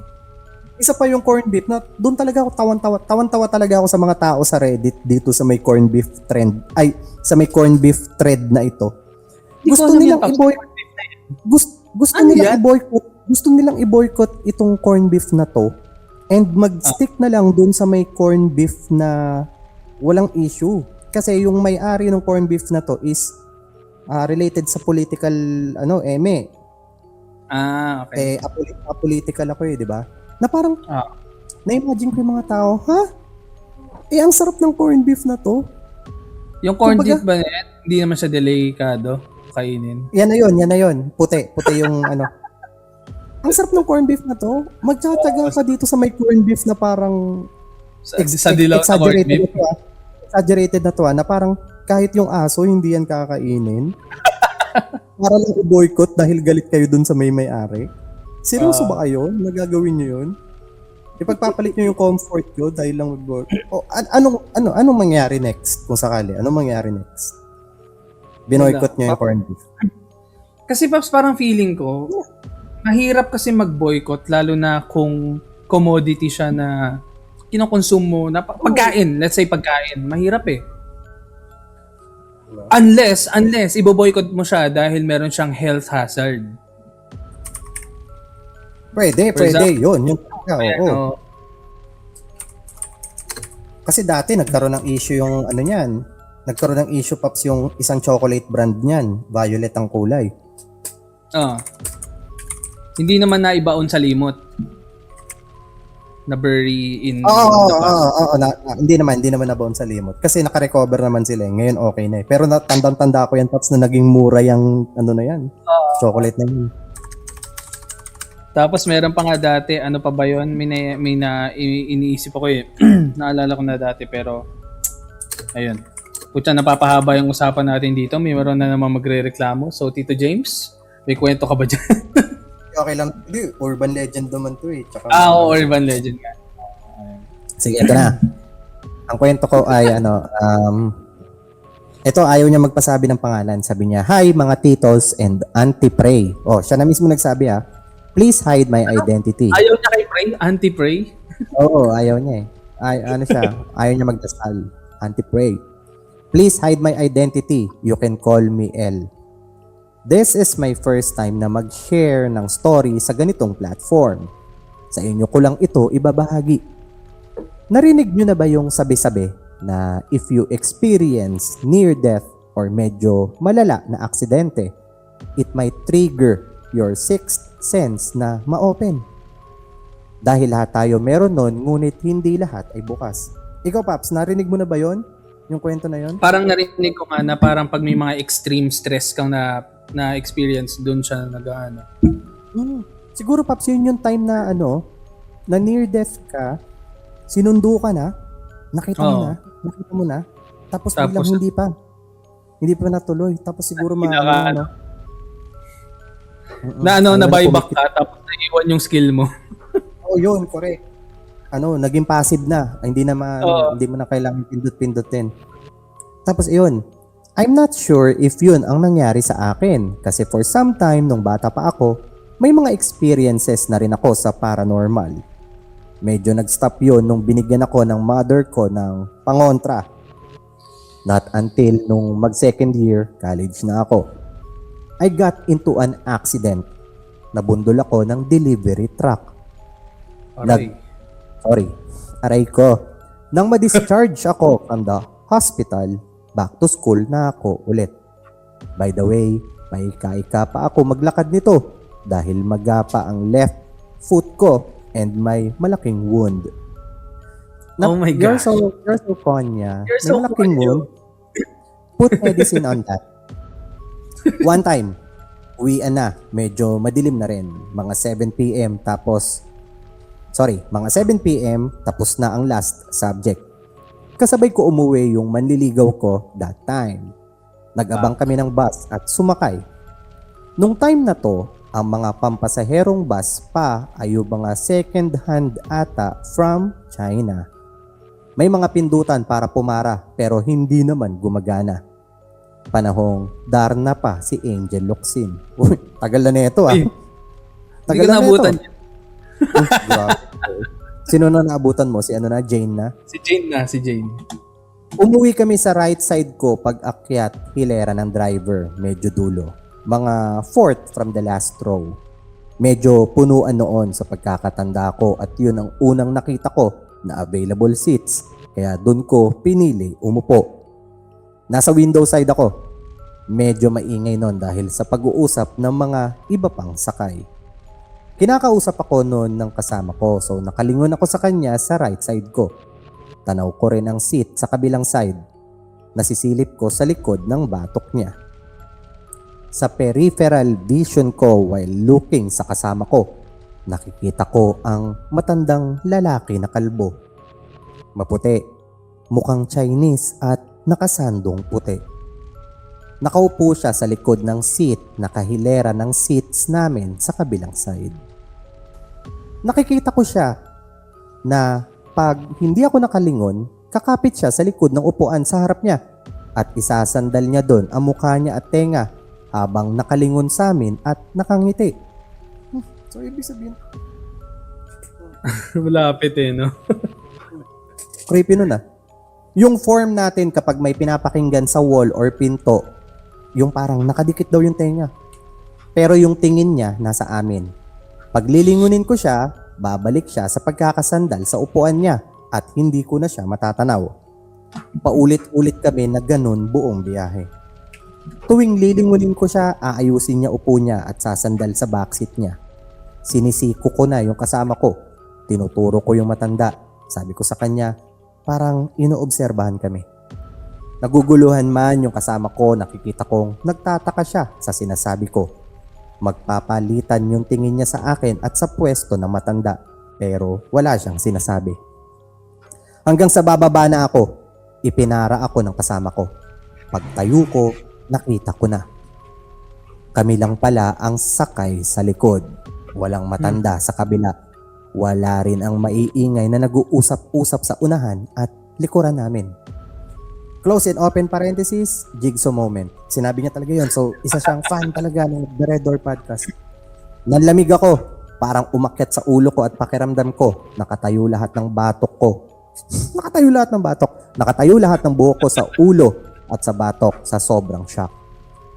Speaker 2: Isa pa yung corned beef na doon talaga ako tawan-tawa talaga ako sa mga tao sa Reddit dito sa may corned beef trend. Ay, sa may corned beef thread na ito. Gusto nilang i-boycott. Gusto nilang i-boycott. Gusto nilang i-boycott itong corned beef na to and mag-stick na lang doon sa may corned beef na walang issue. Kasi yung may-ari ng corned beef na to is related sa political eme.
Speaker 3: Okay.
Speaker 2: Apolitical ako di ba? Na parang,
Speaker 3: Ah.
Speaker 2: na-imagine ko yung mga tao, ang sarap ng corned beef na to.
Speaker 3: Yung corned
Speaker 2: Kumbaga-
Speaker 3: beef ba yan, hindi naman siya delikado kainin.
Speaker 2: Yan na yun. Puti yung Ang sarap ng corned beef na to. Magtsatsaga ka dito sa may corned beef na parang
Speaker 3: Sa dilaw na corned beef.
Speaker 2: exaggerated na to, na parang kahit yung aso hindi yan kakainin. Para lang i-boycott dahil galit kayo dun sa may-ari. Seryoso ba kayo? Nagagawin nyo yun? Ipagpapalit nyo yung comfort nyo dahil lang mag-boycott. Anong mangyari next kung sakali? Anong mangyari next? Binoycott nyo yung corned beef.
Speaker 3: Kasi Paps, parang feeling ko, mahirap kasi mag-boycott lalo na kung commodity siya na kinokonsume mo na pagkain, let's say pagkain, mahirap eh. Unless ibo-boycott mo siya dahil meron siyang health hazard.
Speaker 2: Pwede, yun. Yun talaga,
Speaker 3: Ayan,
Speaker 2: oo.
Speaker 3: oh.
Speaker 2: Kasi dati nagkaroon ng issue yung niyan. Nagkaroon ng issue, Paps, yung isang chocolate brand niyan. Violet ang kulay.
Speaker 3: Hindi naman naibaon sa limot. Na bury in
Speaker 2: Oo,
Speaker 3: the past.
Speaker 2: hindi naman nabaon sa limot. Kasi naka-recover naman sila ngayon okay na Pero tandang-tanda ko yan, Paps, na naging mura yung na yan. Chocolate na yun.
Speaker 3: Tapos meron pa nga dati, ano pa ba yun? May iniisip ako eh. Naalala ko na dati pero ayun. Putya, napapahaba yung usapan natin dito. May meron na naman magre-reklamo. So Tito James, may kwento ka ba dyan?
Speaker 2: Okay lang. Hindi, urban legend naman to eh. Tsaka,
Speaker 3: Urban legend nga.
Speaker 2: Sige, ito na. Ang kwento ko ay ito, ayaw niya magpasabi ng pangalan. Sabi niya, "Hi mga titos and Auntie Prey." Oh, siya na mismo nagsabi "Please hide my identity."
Speaker 3: Ayaw niya kay Prey? Anti-Prey?
Speaker 2: Oo, ayaw niya ayaw niya magdasal. Auntie Prey. "Please hide my identity. You can call me L. This is my first time na mag-share ng story sa ganitong platform. Sa inyo ko lang ito ibabahagi. Narinig niyo na ba yung sabi-sabi na if you experience near-death or medyo malala na aksidente, it might trigger your sixth sense na ma-open. Dahil lahat tayo meron nun, ngunit hindi lahat ay bukas." Ikaw, Paps, narinig mo na ba yon? Yung kwento na yon?
Speaker 3: Parang narinig ko nga na parang pag may mga extreme stress kang na experience, doon siya nag-ano.
Speaker 2: Siguro, Paps, yun yung time na na near-death ka, sinundo ka na, nakita mo na, tapos biglang hindi pa natuloy. Tapos siguro
Speaker 3: Na
Speaker 2: Ayaw na
Speaker 3: na-buyback
Speaker 2: pumikit.
Speaker 3: ka tapos naiwan yung skill mo.
Speaker 2: Oh, yun, correct. Naging passive na.
Speaker 3: Oo.
Speaker 2: Hindi mo na kailangan pindot-pindutin. Tapos yun, I'm not sure if yun ang nangyari sa akin. Kasi for some time, nung bata pa ako, may mga experiences na rin ako sa paranormal. Medyo nag-stop yun nung binigyan ako ng mother ko ng pangontra. Not until nung mag-second year, college na ako. I got into an accident. Nabundol ako ng delivery truck.
Speaker 3: Aray.
Speaker 2: Aray ko. Nang ma-discharge ako from the hospital, back to school na ako ulit. By the way, paika-ika pa ako maglakad nito dahil magapa ang left foot ko and may malaking wound.
Speaker 3: Oh my
Speaker 2: You're
Speaker 3: gosh.
Speaker 2: so Konya.
Speaker 3: You're
Speaker 2: May
Speaker 3: so
Speaker 2: malaking
Speaker 3: Konyo.
Speaker 2: wound. Put medicine on that. One time, uwian na. Medyo madilim na rin. Mga 7 p.m. Mga 7 p.m. tapos na ang last subject. Kasabay ko umuwi yung manliligaw ko that time. Nag-abang kami ng bus at sumakay. Nung time na to, ang mga pampasaherong bus pa ay yung mga second hand ata from China. May mga pindutan para pumara pero hindi naman gumagana. Panahong Darna pa si Angel Locsin. Uy, tagal na nito ah.
Speaker 3: Ay, Hindi
Speaker 2: Tagal
Speaker 3: ka
Speaker 2: na
Speaker 3: naabutan
Speaker 2: nito.
Speaker 3: niya.
Speaker 2: Grabe. Sino na naabutan mo? Si Jane na?
Speaker 3: Si Jane.
Speaker 2: Umuwi kami sa right side ko pag akyat hilera ng driver, medyo dulo. Mga fourth from the last row. Medyo punuan noon sa pagkakatanda ko at yun ang unang nakita ko na available seats. Kaya dun ko pinili umupo. Nasa window side ako. Medyo maingay noon dahil sa pag-uusap ng mga iba pang sakay. Kinakausap ako noon ng kasama ko so nakalingon ako sa kanya sa right side ko. Tanaw ko rin ang seat sa kabilang side. Nasisilip ko sa likod ng batok niya. Sa peripheral vision ko while looking sa kasama ko, nakikita ko ang matandang lalaki na kalbo. Maputi, mukhang Chinese at nakasandong puti. Nakaupo siya sa likod ng seat na kahilera ng seats namin sa kabilang side. Nakikita ko siya na pag hindi ako nakalingon, kakapit siya sa likod ng upuan sa harap niya at isasandal niya doon ang mukha niya at tenga habang nakalingon sa amin at nakangiti. So, ibig sabihin,
Speaker 3: Malapit no?
Speaker 2: creepy nun ah. Yung form natin kapag may pinapakinggan sa wall or pinto, yung parang nakadikit daw yung tenga. Pero yung tingin niya nasa amin. Paglilingunin ko siya, babalik siya sa pagkakasandal sa upuan niya at hindi ko na siya matatanaw. Paulit-ulit kami na ganun buong biyahe. Tuwing lilingunin ko siya, aayusin niya upo niya at sasandal sa backseat niya. Sinisiko ko na yung kasama ko. Tinuturo ko yung matanda. Sabi ko sa kanya, parang inoobserbahan kami. Naguguluhan man yung kasama ko, nakikita kong nagtataka siya sa sinasabi ko. Magpapalitan yung tingin niya sa akin at sa pwesto ng matanda, pero wala siyang sinasabi. Hanggang sa bababa na ako, ipinara ako ng kasama ko. Pagtayo ko, nakita ko na. Kami lang pala ang sakay sa likod. Walang matanda sa kabila. Wala rin ang maiingay na nag-uusap-usap sa unahan at likuran namin. Close and open parenthesis, Jigsaw moment. Sinabi niya talaga yun. So, isa siyang fan talaga ng The Red Door Podcast. Nanlamig ako. Parang umakyat sa ulo ko at pakiramdam ko. Nakatayo lahat ng batok ko. Nakatayo lahat ng buhok ko sa ulo at sa batok sa sobrang shock.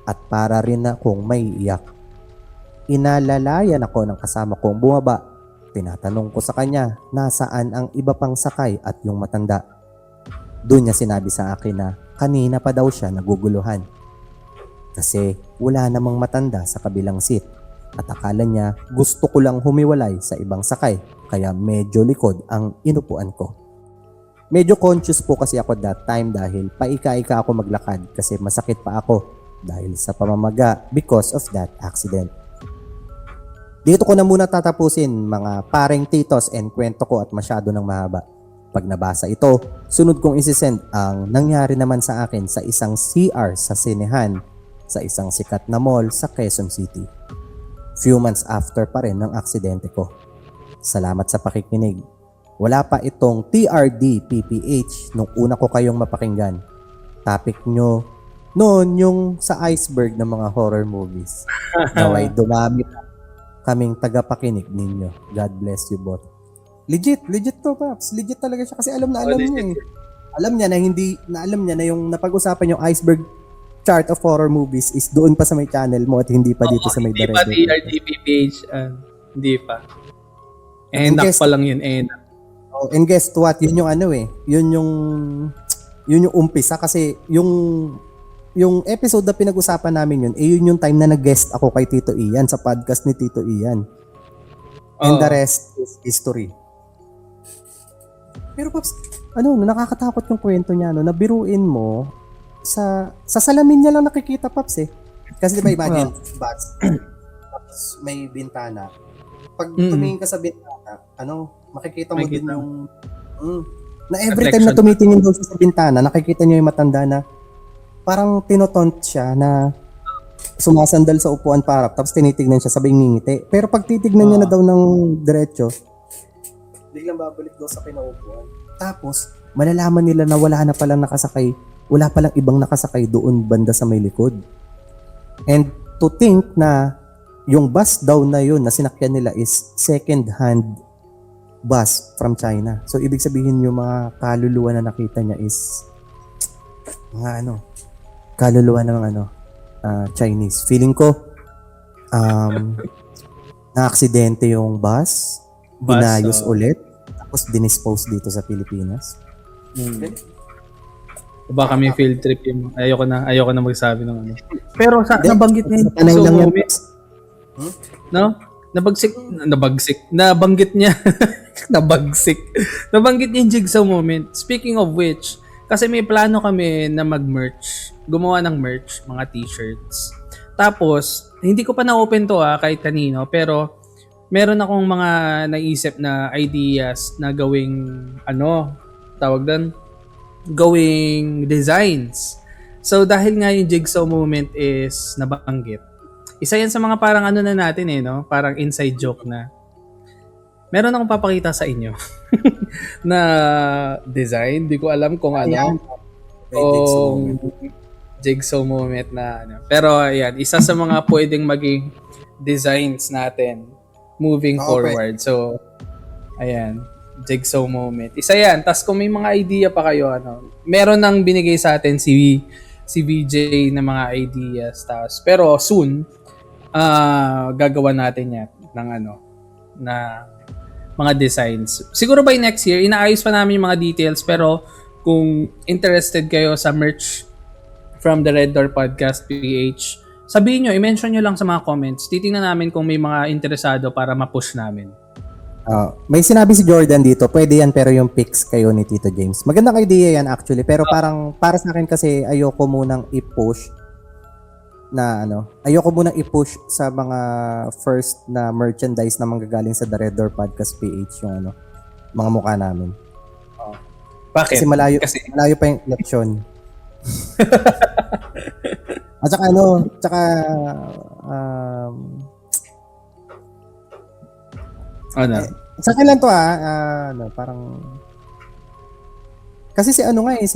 Speaker 2: At para rin akong may iyak. Inalalayan ako ng kasama kong bumaba. Tinatanong ko sa kanya, nasaan ang iba pang sakay at yung matanda. Doon niya sinabi sa akin na kanina pa daw siya naguguluhan. Kasi wala namang matanda sa kabilang seat at akala niya gusto ko lang humiwalay sa ibang sakay kaya medyo likod ang inupuan ko. Medyo conscious po kasi ako that time dahil paika-ika ako maglakad kasi masakit pa ako dahil sa pamamaga because of that accident. Dito ko na muna tatapusin mga pareng titos and kwento ko at masyado ng mahaba. Pag nabasa ito, sunod kong isisend ang nangyari naman sa akin sa isang CR sa sinehan sa isang sikat na mall sa Quezon City. few months after pa rin ng aksidente ko. Salamat sa pakikinig. Wala pa itong TRD PPH nung una ko kayong mapakinggan. Topic nyo noon yung sa iceberg ng mga horror movies. Naway dumami kaming tagapakinig ninyo. God bless you both. Legit to, Paps. Legit talaga siya kasi alam niya eh. Alam niya na yung napag-usapan yung iceberg chart of horror movies is doon pa sa may channel mo at hindi pa dito sa may
Speaker 3: Hindi pa TRTP page. Hindi pa. Enak pa lang yun. Enak.
Speaker 2: Oh, and guess what? Yun yung yun yung umpisa kasi yung episode na pinag-usapan namin yun yung time na nag-guest ako kay Tito Ian sa podcast ni Tito Ian. And the rest is history. Pero Pops, nakakatakot yung kwento niya, nabiruin mo sa salamin niya lang nakikita, Pops eh. Kasi di ba imagine, bats, tapos may bintana. Pag tumingin ka sa bintana, makikita mo din yung na every time na tumitingin doon sa bintana, nakikita niyo yung matanda na parang tinotont siya na sumasandal sa upuan parap tapos tinitignan siya sabay ngingiti. Pero pag titignan niya na daw ng diretso, biglang babalik daw sa kinaupuan. Tapos malalaman nila na wala palang ibang nakasakay doon banda sa may likod. And to think na yung bus daw na yun na sinakyan nila is second hand bus from China. So ibig sabihin yung mga kaluluwa na nakita niya is mga kaluluwa ng Chinese. Feeling ko na-aksidente yung bus, binayos ulit, tapos dinispose dito sa Pilipinas.
Speaker 3: Baka may field trip yung ayoko na magsabi ng ano. Pero nabanggit niya yung
Speaker 2: Tanay lang yan.
Speaker 3: No? Nabanggit niya. Nabanggit niya yung jigsaw moment. Speaking of which, kasi may plano kami na mag-merch. Gumawa ng merch, mga t-shirts. Tapos, hindi ko pa na-open to kahit kanino, pero meron akong mga naisip na ideas na gawing gawing designs. So, dahil nga yung jigsaw moment is nabanggit, isa yan sa mga parang na natin no? Parang inside joke na. Meron akong papakita sa inyo na design. Di ko alam kung jigsaw moment na Pero ayan, isa sa mga pwedeng maging designs natin moving forward. So, ayan, jigsaw moment. Isa yan. Tapos kung may mga idea pa kayo, meron nang binigay sa atin si VJ na mga ideas. Pero soon, gagawa natin yan ng na mga designs. Siguro by next year, inaayos pa namin yung mga details, pero kung interested kayo sa merch from the Red Door Podcast PH, sabihin nyo, i-mention nyo lang sa mga comments. Titingnan namin kung may mga interesado para ma-push namin.
Speaker 2: May sinabi si Jordan dito, pwede yan pero yung pics kayo ni Tito James. Magandang idea yan actually, pero parang para sa akin kasi ayoko munang i-push sa mga first na merchandise na manggagaling sa The Red Door Podcast PH yung mga mukha namin.
Speaker 3: Bakit?
Speaker 2: Kasi malayo pa yung election. At saka sa akin lang to parang kasi okay,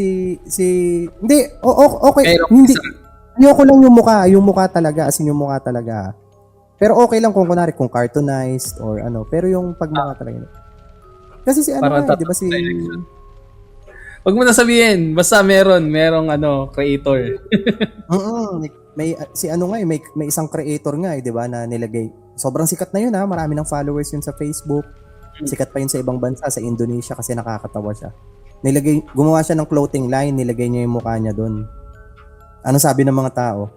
Speaker 2: hindi ayoko lang yung mukha talaga, as in yung mukha talaga. Pero okay lang kung kunwari kung cartoonized or pero yung pagmukha talaga. Kasi di ba si
Speaker 3: wag mo na sabihin, basta merong creator.
Speaker 2: May may isang creator nga di ba na nilagay. Sobrang sikat na yun marami ng followers yun sa Facebook. Sikat pa yun sa ibang bansa, sa Indonesia kasi nakakatawa siya. Gumawa siya ng clothing line, nilagay niya yung mukha niya doon. Ano sabi ng mga tao?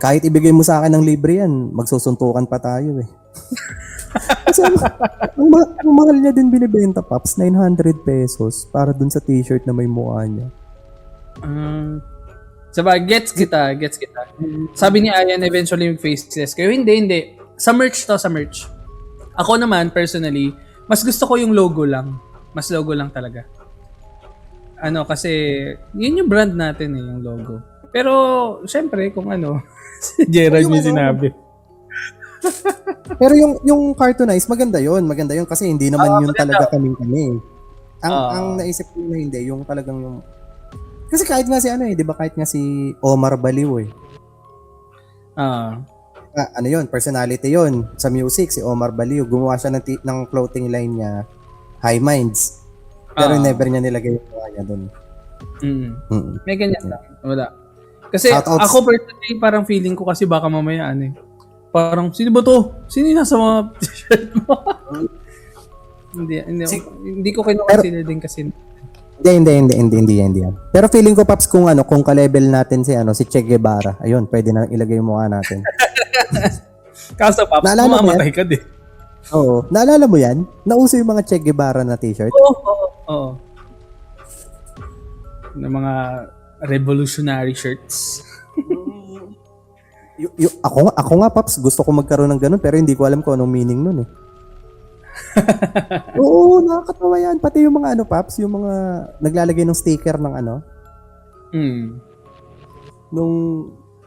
Speaker 2: Kahit ibigay mo sa akin ng libre yan, magsusuntukan pa tayo eh. Kasi ang mahal niya din binibenta, Pops, 900 pesos para dun sa t-shirt na may mukha niya.
Speaker 3: Gets kita. Sabi ni Ayan, eventually mag-faceless kayo. Hindi. Sa merch. Ako naman, personally, mas gusto ko yung logo lang. Mas logo lang talaga. Kasi, yun yung brand natin yung logo. Pero, syempre, kung si Gerald yung sinabi.
Speaker 2: Pero yung cartoonize, maganda yun kasi hindi naman yun
Speaker 3: maganda.
Speaker 2: talaga kami. Ang
Speaker 3: Oo.
Speaker 2: naisip ko na hindi, yung talagang yung... Kasi kahit nga si di ba kahit nga si Omar Baliw
Speaker 3: Ah.
Speaker 2: ano yun, personality yun sa music, si Omar Baliw. Gumawa siya ng clothing line niya, High Minds. Pero never niya nilagay yung gawa niya dun.
Speaker 3: May ganyan lang. Wala. Kasi
Speaker 2: Shoutouts.
Speaker 3: ako personally, parang feeling ko kasi baka mamaya parang, sino ba to? Sino yung nasa mga t-shirt mo? hindi ko kinukonsider din kasi.
Speaker 2: Hindi yan. Pero feeling ko, Paps, kung ka-level natin si Che Guevara, ayun, pwede na ilagay yung mukha natin.
Speaker 3: Kaso, Paps,
Speaker 2: Naalala mo
Speaker 3: mamamatay ka din.
Speaker 2: Oo. Naalala mo yan? Nauso yung mga Che Guevara na t-shirt?
Speaker 3: Oo. Na mga revolutionary shirts.
Speaker 2: Ako nga, Paps, gusto ko magkaroon ng ganun, pero hindi ko alam kung anong meaning nun Oo, nakakatawa yan. Pati yung mga Paps, yung mga naglalagay ng sticker ng nung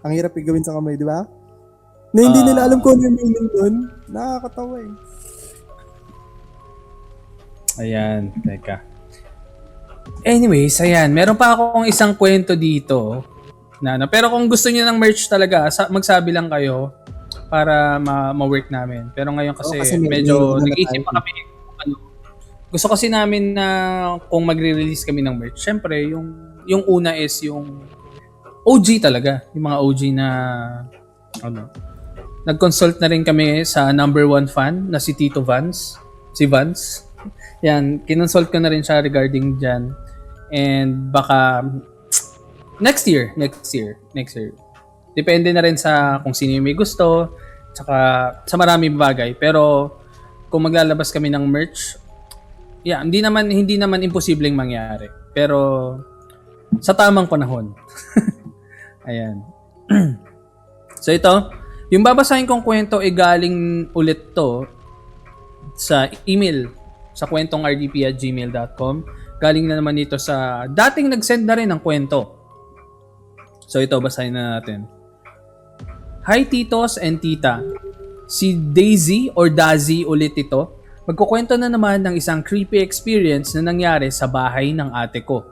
Speaker 2: ang hirap gawin sa kamay, di ba? Na hindi nila alam kung ano yung meaning nun. Nakakatawa
Speaker 3: Ayan, teka. Anyways, ayan. Meron pa akong isang kwento dito. Pero kung gusto niyo ng merch talaga, magsabi lang kayo para ma-work namin. Pero ngayon kasi medyo nag-iisip pa kami. Gusto kasi namin na kung magre-release kami ng merch, syempre yung una is yung OG talaga. Yung mga OG na nag-consult na rin kami sa number 1 fan na si Tito Vance. Si Vance. Yan, kinonsult ko na rin siya regarding dyan. And baka next year. Depende na rin sa kung sino yung may gusto, tsaka sa maraming bagay. Pero kung maglalabas kami ng merch, hindi naman imposibleng mangyari. Pero sa tamang panahon. Ayan. So ito, yung babasahin kong kwento ay galing ulit to sa email sa kwentongrdp@gmail.com. Galing na naman ito sa dating nag-send na rin ng kwento. So ito, basahin na natin. Hi titos and tita. Si Daisy or Daisy ulit ito. Magkukwento na naman ng isang creepy experience na nangyari sa bahay ng ate ko.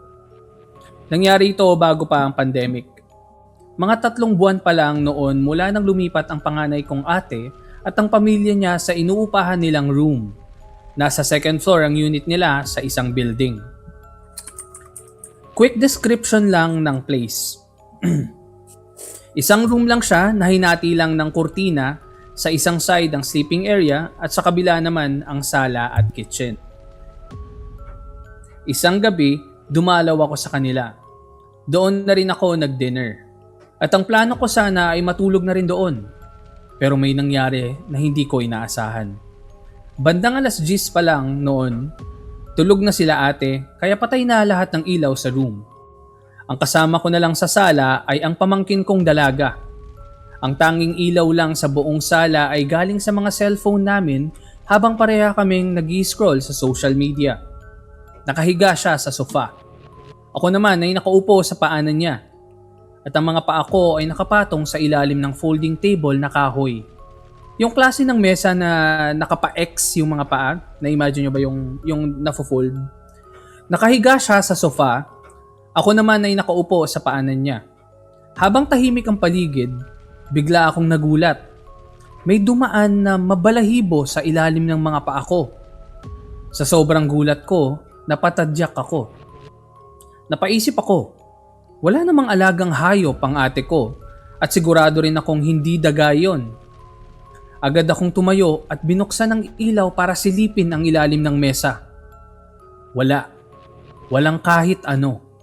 Speaker 3: Nangyari ito bago pa ang pandemic. Mga 3 buwan pa lang noon mula nang lumipat ang panganay kong ate at ang pamilya niya sa inuupahan nilang room. Nasa 2nd floor ang unit nila sa isang building. Quick description lang ng place. Isang room lang siya na hinati lang ng kurtina, sa isang side ang sleeping area at sa kabila naman ang sala at kitchen. Isang gabi, dumalaw ako sa kanila. Doon na rin ako nag-dinner. At ang plano ko sana ay matulog na rin doon. Pero may nangyari na hindi ko inaasahan. Bandang 10:00 pa lang noon, tulog na sila ate kaya patay na lahat ng ilaw sa room. Ang kasama ko na lang sa sala ay ang pamangkin kong dalaga. Ang tanging ilaw lang sa buong sala ay galing sa mga cellphone namin habang pareha kaming nag-i-scroll sa social media. Nakahiga siya sa sofa. Ako naman ay nakaupo sa paanan niya. At ang mga paa ko ay nakapatong sa ilalim ng folding table na kahoy. Yung klase ng mesa na nakapa-X yung mga paa, na-imagine nyo ba yung nafo-fold? Nakahiga siya sa sofa. Ako naman ay nakaupo sa paanan niya. Habang tahimik ang paligid, bigla akong nagulat. May dumaan na mabalahibo sa ilalim ng mga paa ko. Sa sobrang gulat ko, napatadyak ako. Napaisip ako, wala namang alagang hayop ang ate ko at sigurado rin akong hindi daga yon. Agad akong tumayo at binuksan ang ilaw para silipin ang ilalim ng mesa. Walang kahit ano.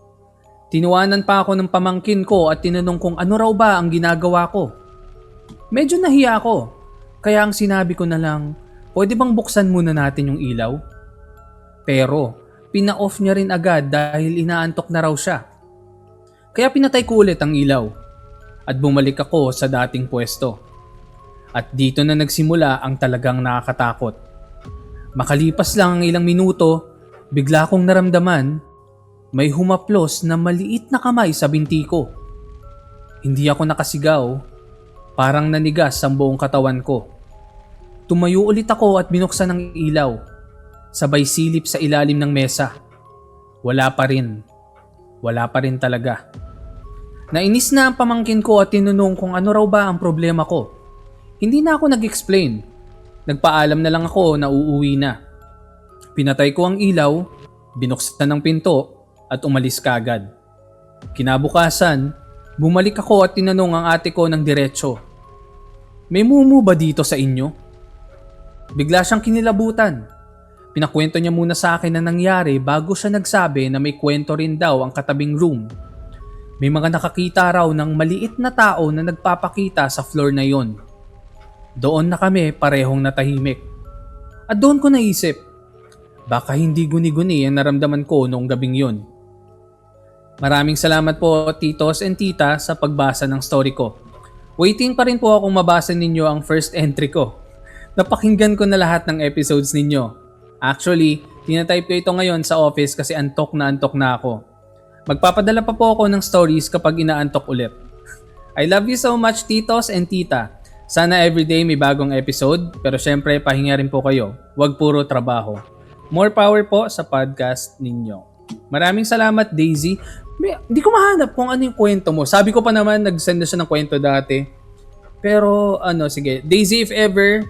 Speaker 3: Tinuwanan pa ako ng pamangkin ko at tinanong kung ano raw ba ang ginagawa ko. Medyo nahiya ako, kaya ang sinabi ko na lang, pwede bang buksan muna natin yung ilaw? Pero, pina-off niya rin agad dahil inaantok na raw siya. Kaya pinatay ko ulit ang ilaw at bumalik ako sa dating pwesto. At dito na nagsimula ang talagang nakakatakot. Makalipas lang ang ilang minuto, bigla kong naramdaman may humaplos na maliit na kamay sa binti ko. Hindi ako nakasigaw, parang nanigas ang buong katawan ko. Tumayo ulit ako at binuksan ng ilaw. Sabay silip sa ilalim ng mesa. Wala pa rin. Wala pa rin talaga. Nainis na ang pamangkin ko at tinanong kung ano raw ba ang problema ko. Hindi na ako nag-explain. Nagpaalam na lang ako na uuwi na. Pinatay ko ang ilaw, binuksan ng pinto at umalis kagad. Kinabukasan, bumalik ako at tinanong ang ate ko ng diretso. May mumu ba dito sa inyo? Bigla siyang kinilabutan. Pinakwento niya muna sa akin na nangyari bago siya nagsabi na may kwento rin daw ang katabing room. May mga nakakita raw ng maliit na tao na nagpapakita sa floor na yon. Doon na kami parehong natahimik. At doon ko naisip, baka hindi guni-guni ang naramdaman ko noong gabing yon. Maraming salamat po titos and tita sa pagbasa ng story ko. Waiting pa rin po akong mabasa ninyo ang first entry ko. Napakinggan ko na lahat ng episodes ninyo. Actually, tinatype ko ito ngayon sa office kasi antok na ako. Magpapadala pa po ako ng stories kapag inaantok ulit. I love you so much titos and tita. Sana everyday may bagong episode, pero syempre pahinga rin po kayo. Huwag puro trabaho. More power po sa podcast ninyo. Maraming salamat Daisy. Hindi ko mahanap kung ano yung kwento mo. Sabi ko pa naman nag-send na siya ng kwento dati. Pero sige. Daisy, if ever,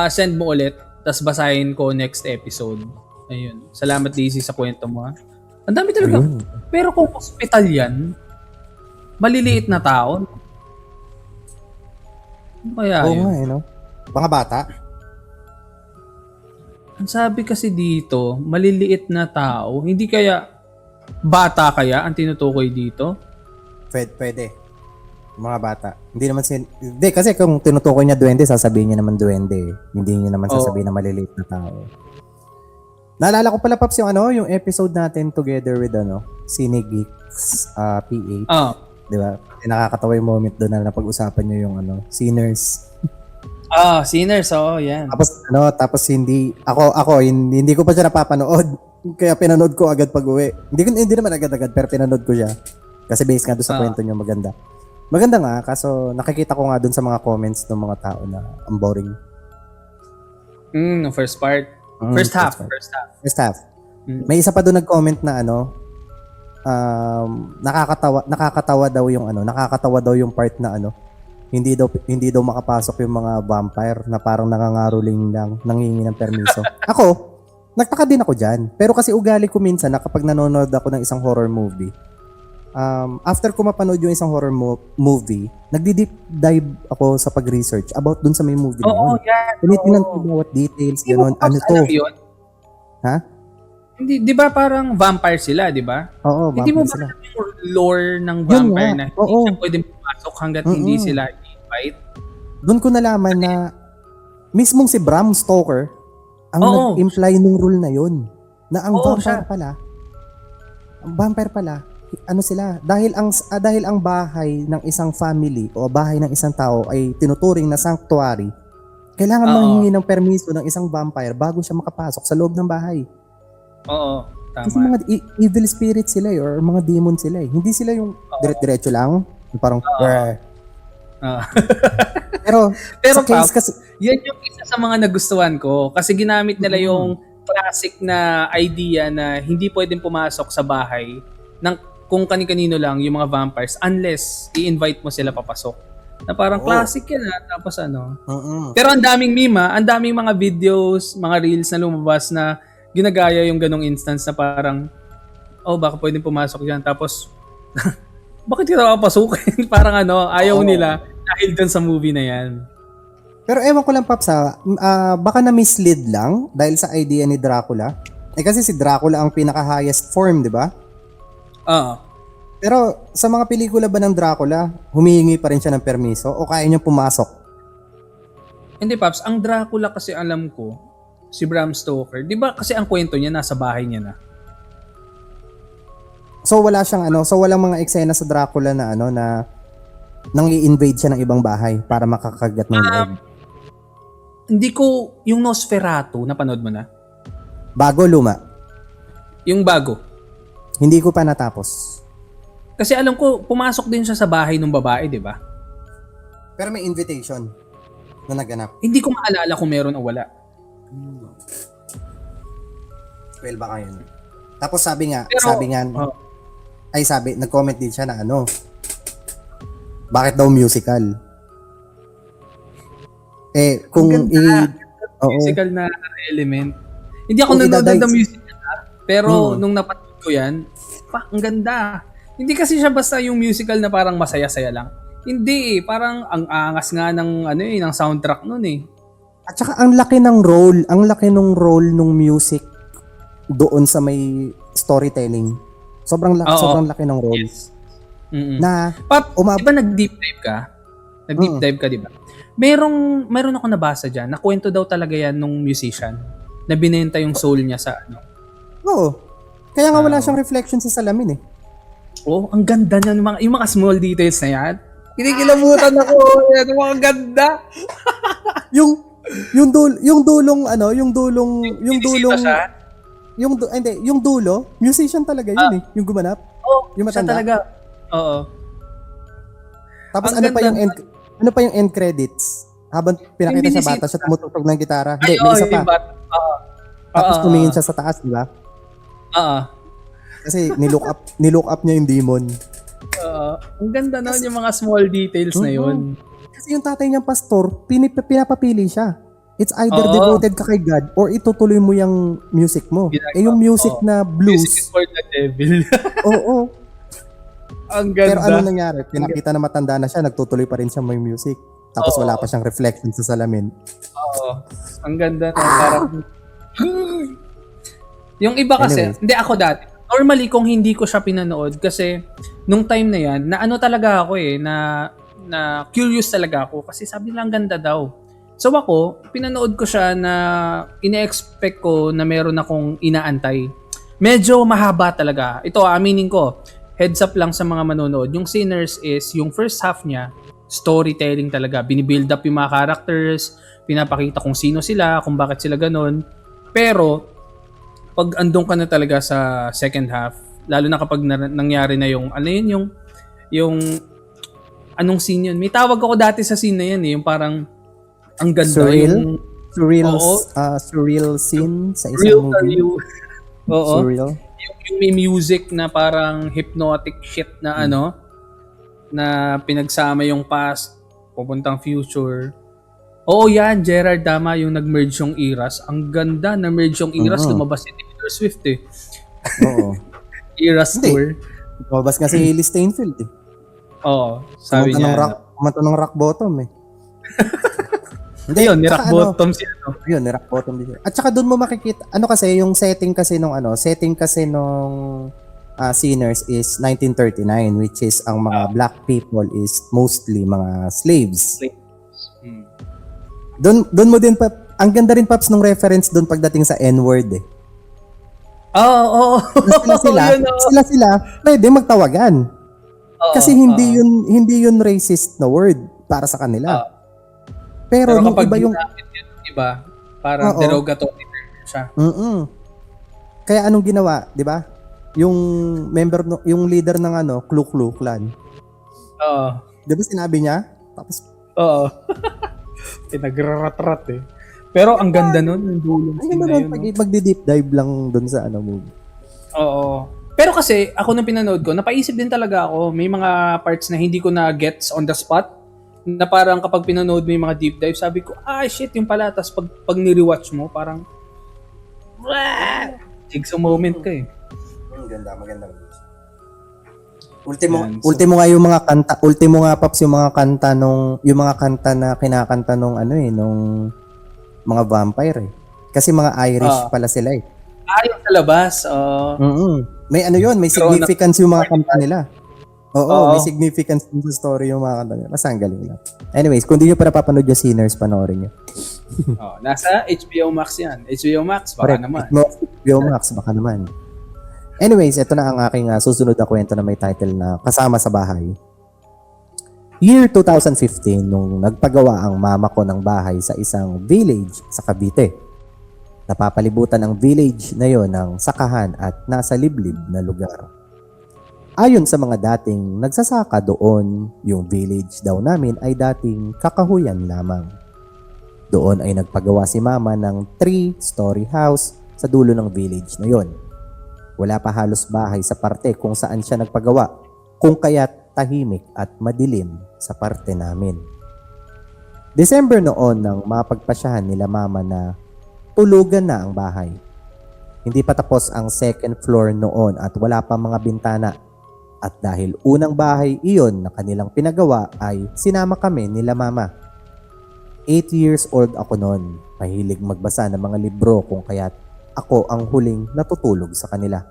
Speaker 3: send mo ulit. Tapos basahin ko next episode. Ayun. Salamat Daisy sa kwento mo ha. Ang dami talaga.
Speaker 2: Ayun.
Speaker 3: Pero kung hospital yan, maliliit na tao. Ano kaya
Speaker 2: Oo
Speaker 3: yun?
Speaker 2: nga no? Mga bata.
Speaker 3: Ang sabi kasi dito, maliliit na tao. Hindi kaya bata kaya ang tinutukoy dito?
Speaker 2: Pwede. Mga bata. Hindi, kasi kung tinutukoy niya duwende, sasabihin niya naman duwende. Hindi niya naman sasabihin na maliliit na tao. Naalala ko pala, Paps, yung episode natin together with Cine Geeks PH. Di ba? Nakakatawa yung moment doon na napag-usapan niyo yung Sinners.
Speaker 3: Sinners, yan.
Speaker 2: Tapos hindi ko pa siya napapanood. Kaya pinanood ko agad pag-uwi. Hindi naman agad-agad, pero pinanood ko siya. Kasi based nga doon sa kwento niyo, maganda. Maganda nga, kaso nakikita ko nga doon sa mga comments ng mga tao na ang boring.
Speaker 3: First part. First half.
Speaker 2: May isa pa doon nag-comment na nakakatawa daw yung part na hindi daw makapasok yung mga vampire na parang nangangaroling lang, nangingi ng permiso. Ako, nagtaka din ako diyan. Pero kasi ugali ko minsan na kapag nanonood ako ng isang horror movie, after ko mapanood yung isang horror movie, nagdi-deep dive ako sa pag-research about dun sa may movie na yun.
Speaker 3: Yan.
Speaker 2: Tinitingnan ko bawat details, gano'n. Ano to?
Speaker 3: Yun?
Speaker 2: Ha?
Speaker 3: Hindi, di ba parang vampire sila, di ba?
Speaker 2: Oo,
Speaker 3: Hindi mo
Speaker 2: vampire
Speaker 3: ba
Speaker 2: sila.
Speaker 3: alam yung lore ng
Speaker 2: Yun
Speaker 3: vampire
Speaker 2: nga,
Speaker 3: na hindi
Speaker 2: oo.
Speaker 3: siya pwedeng pumasok hanggat hindi sila i-invite?
Speaker 2: Doon ko nalaman na mismong si Bram Stoker ang nag-imply nung rule na yun. Na ang vampire pala, sila, dahil ang bahay ng isang family o bahay ng isang tao ay tinuturing na sanctuary, kailangan manghingi ng permiso ng isang vampire bago siya makapasok sa loob ng bahay.
Speaker 3: Oo, tama.
Speaker 2: Kasi mga evil spirits sila or mga demon sila eh. Hindi sila yung diretso lang, yung parang pero sa case kasi
Speaker 3: yan yung isa sa mga nagustuhan ko kasi ginamit nila yung classic na idea na hindi pwedeng pumasok sa bahay ng kung kani-kanino lang yung mga vampires unless i-invite mo sila papasok. Na parang classic yan tapos Pero ang daming meme ang daming mga videos, mga reels na lumabas na ginagaya yung ganong instance na parang baka pwedeng pumasok dyan tapos bakit kita papasukin? Parang ayaw nila dahil dun sa movie na yan.
Speaker 2: Pero ewan ko lang, Paps, baka na-mislead lang dahil sa idea ni Dracula. Kasi si Dracula ang pinaka-highest form, di ba? Pero sa mga pelikula ba ng Dracula, humihingi pa rin siya ng permiso o kaya niyang pumasok?
Speaker 3: Hindi, Paps. Ang Dracula kasi alam ko, si Bram Stoker, di ba kasi ang kwento niya nasa bahay niya na?
Speaker 2: So wala siyang walang mga eksena sa Dracula na na nang i-invade siya ng ibang bahay para makakagat ng leeg.
Speaker 3: Hindi ko yung Nosferatu, napanood mo na?
Speaker 2: Bago, luma?
Speaker 3: Yung bago.
Speaker 2: Hindi ko pa natapos.
Speaker 3: Kasi alam ko, pumasok din siya sa bahay ng babae, di ba?
Speaker 2: Pero may invitation. Na naganap.
Speaker 3: Hindi ko maalala kung meron o wala.
Speaker 2: 12 baka yun. Tapos sabi nga,
Speaker 3: Pero, oh,
Speaker 2: nag-comment din siya na bakit daw musical? Kung
Speaker 3: ang ganda.
Speaker 2: oo,
Speaker 3: Musical na element. Hindi ako
Speaker 2: Kung
Speaker 3: nanonood
Speaker 2: idadive-
Speaker 3: ng musical, pero nung napanood ko yan, ang ganda. Hindi kasi siya basta yung musical na parang masaya-saya lang. Hindi parang ang angas nga ng ng soundtrack nun eh.
Speaker 2: At saka ang laki ng role ng music doon sa may storytelling. Sobrang laki ng role.
Speaker 3: Yes. Mm-mm.
Speaker 2: Na
Speaker 3: Pap, di ba nag-deep dive ka? Nag-deep dive ka, di ba? Meron ako nabasa dyan, na kwento daw talaga yan nung musician na binenta yung soul niya sa
Speaker 2: Oo. Kaya nga wala siyang reflection sa salamin eh.
Speaker 3: Oh, ang ganda niyan, yung mga small details na yan. Kinikilabutan ako. Yan, yung mga ganda.
Speaker 2: yung dulong
Speaker 3: siya?
Speaker 2: yung dulo, musician talaga yun eh, yung gumanap.
Speaker 3: Oh,
Speaker 2: yung
Speaker 3: siya
Speaker 2: matanda.
Speaker 3: talaga. Oo.
Speaker 2: Tapos
Speaker 3: Ang ganda.
Speaker 2: ano pa yung end credits? Habang pinakita
Speaker 3: Yung
Speaker 2: sa bata, siya tumutugtog ng gitara. Hindi,
Speaker 3: Ay,
Speaker 2: may isa pa.
Speaker 3: yung Oo.
Speaker 2: Tapos
Speaker 3: Oo,
Speaker 2: tumingin siya sa taas, di ba?
Speaker 3: Oo.
Speaker 2: Kasi nilook up niya yung demon.
Speaker 3: Oo. Ang ganda na yung mga small details na yun.
Speaker 2: Kasi yung tatay niyang pastor, pinapapili siya. It's either
Speaker 3: Oo.
Speaker 2: devoted ka kay God or itutuloy mo yung music mo. Yung music na blues.
Speaker 3: Music is for the devil.
Speaker 2: Oo.
Speaker 3: Ang ganda.
Speaker 2: Pero ano nangyari? Pinakita na matanda na siya, nagtutuloy pa rin siya may music. Tapos
Speaker 3: Oo.
Speaker 2: wala pa siyang reflection sa salamin.
Speaker 3: Oo. Ang ganda na parang... Yung iba kasi,
Speaker 2: Anyways.
Speaker 3: hindi ako dati. Normally, kung hindi ko siya pinanood, kasi nung time na yan, na ano talaga ako na curious talaga ako. Kasi sabi nila ang ganda daw. So ako, pinanood ko siya na ine-expect ko na meron akong inaantay. Medyo mahaba talaga. Ito, aminin ko, heads up lang sa mga manonood. Yung Sinners is, yung first half niya, storytelling talaga. Binibuild up yung mga characters, pinapakita kung sino sila, kung bakit sila ganun. Pero, pag andun ka na talaga sa second half, lalo na kapag nangyari na yung, yung anong scene yun? May tawag ako dati sa scene na yan eh, yung parang, ang ganda.
Speaker 2: Surreal scene sa isang movie.
Speaker 3: Oo.
Speaker 2: Surreal.
Speaker 3: Yung may music na parang hypnotic shit na na pinagsama yung past, pupuntang future. Oo yan, Gerard, tama yung nag-merge yung eras. Ang ganda na merge yung eras, lumabas si Taylor Swift eh.
Speaker 2: Oo.
Speaker 3: Eras tour.
Speaker 2: Lumabas nga si Hailey Steinfeld eh.
Speaker 3: Oo, sabi niya.
Speaker 2: Kumanta ng rock bottom eh.
Speaker 3: Hindi, yun, ni rock bottom siya.
Speaker 2: Yun, ni rock bottom din siya. At saka doon mo makikita, kasi yung setting kasi nung Sinners is 1939, which is ang mga black people is mostly mga slaves. Doon mo din ang ganda rin Paps nung reference doon pagdating sa N-word eh.
Speaker 3: Oo.
Speaker 2: Sila pwede magtawagan. Kasi hindi yun racist na word para sa kanila. Pero nung
Speaker 3: kapag
Speaker 2: iba yung
Speaker 3: iba, parang derogatory siya.
Speaker 2: Kaya anong ginawa, 'di ba? Yung leader ng Ku Klux Klan.
Speaker 3: Oo.
Speaker 2: 'Di ba sinabi niya? Tapos
Speaker 3: pinagrarat-rat eh. Pero ang ganda nun, yung dulong scene na yun.
Speaker 2: Magdi-deep dive lang dun sa movie.
Speaker 3: Oo. Pero kasi, ako nung pinanood ko, napaisip din talaga ako, may mga parts na hindi ko na gets on the spot, na parang kapag pinanood mo yung mga deep dive, sabi ko, shit, yung pala. Tapos pag ni-rewatch mo, parang, jigsaw moment ka eh.
Speaker 2: Maganda. Ultimo nga yung mga kanta, Paps, yung mga kanta na kinakanta nung nung mga vampire eh. Kasi mga Irish pala sila eh.
Speaker 3: Yung sa labas.
Speaker 2: May may significance yung mga kanta nila. May significance din sa story yung mga kanta nila. Basta ang galing lang. Anyways, kung di nyo pa napapanood yung Sinners, panoorin nyo.
Speaker 3: Nasa HBO Max yan. HBO Max, baka naman.
Speaker 2: HBO Max, baka naman. Anyways, ito na ang aking susunod na kwento na may title na Kasama sa Bahay. Year 2015, nung nagpagawa ang mama ko ng bahay sa isang village sa Cavite. Napapalibutan ang village na yon ng sakahan at nasa liblib na lugar. Ayon sa mga dating nagsasaka doon, yung village daw namin ay dating kakahuyan lamang. Doon ay nagpagawa si mama ng 3-story house sa dulo ng village na yon. Wala pa halos bahay sa parte kung saan siya nagpagawa, kung kaya't tahimik at madilim sa parte namin. December noon nang mapagpasyahan nila mama na tulugan na ang bahay. Hindi pa tapos ang second floor noon at wala pa mga bintana. At dahil unang bahay iyon na kanilang pinagawa ay sinama kami nila mama. 8 years old ako noon. Mahilig magbasa ng mga libro kung kaya't ako ang huling natutulog sa kanila.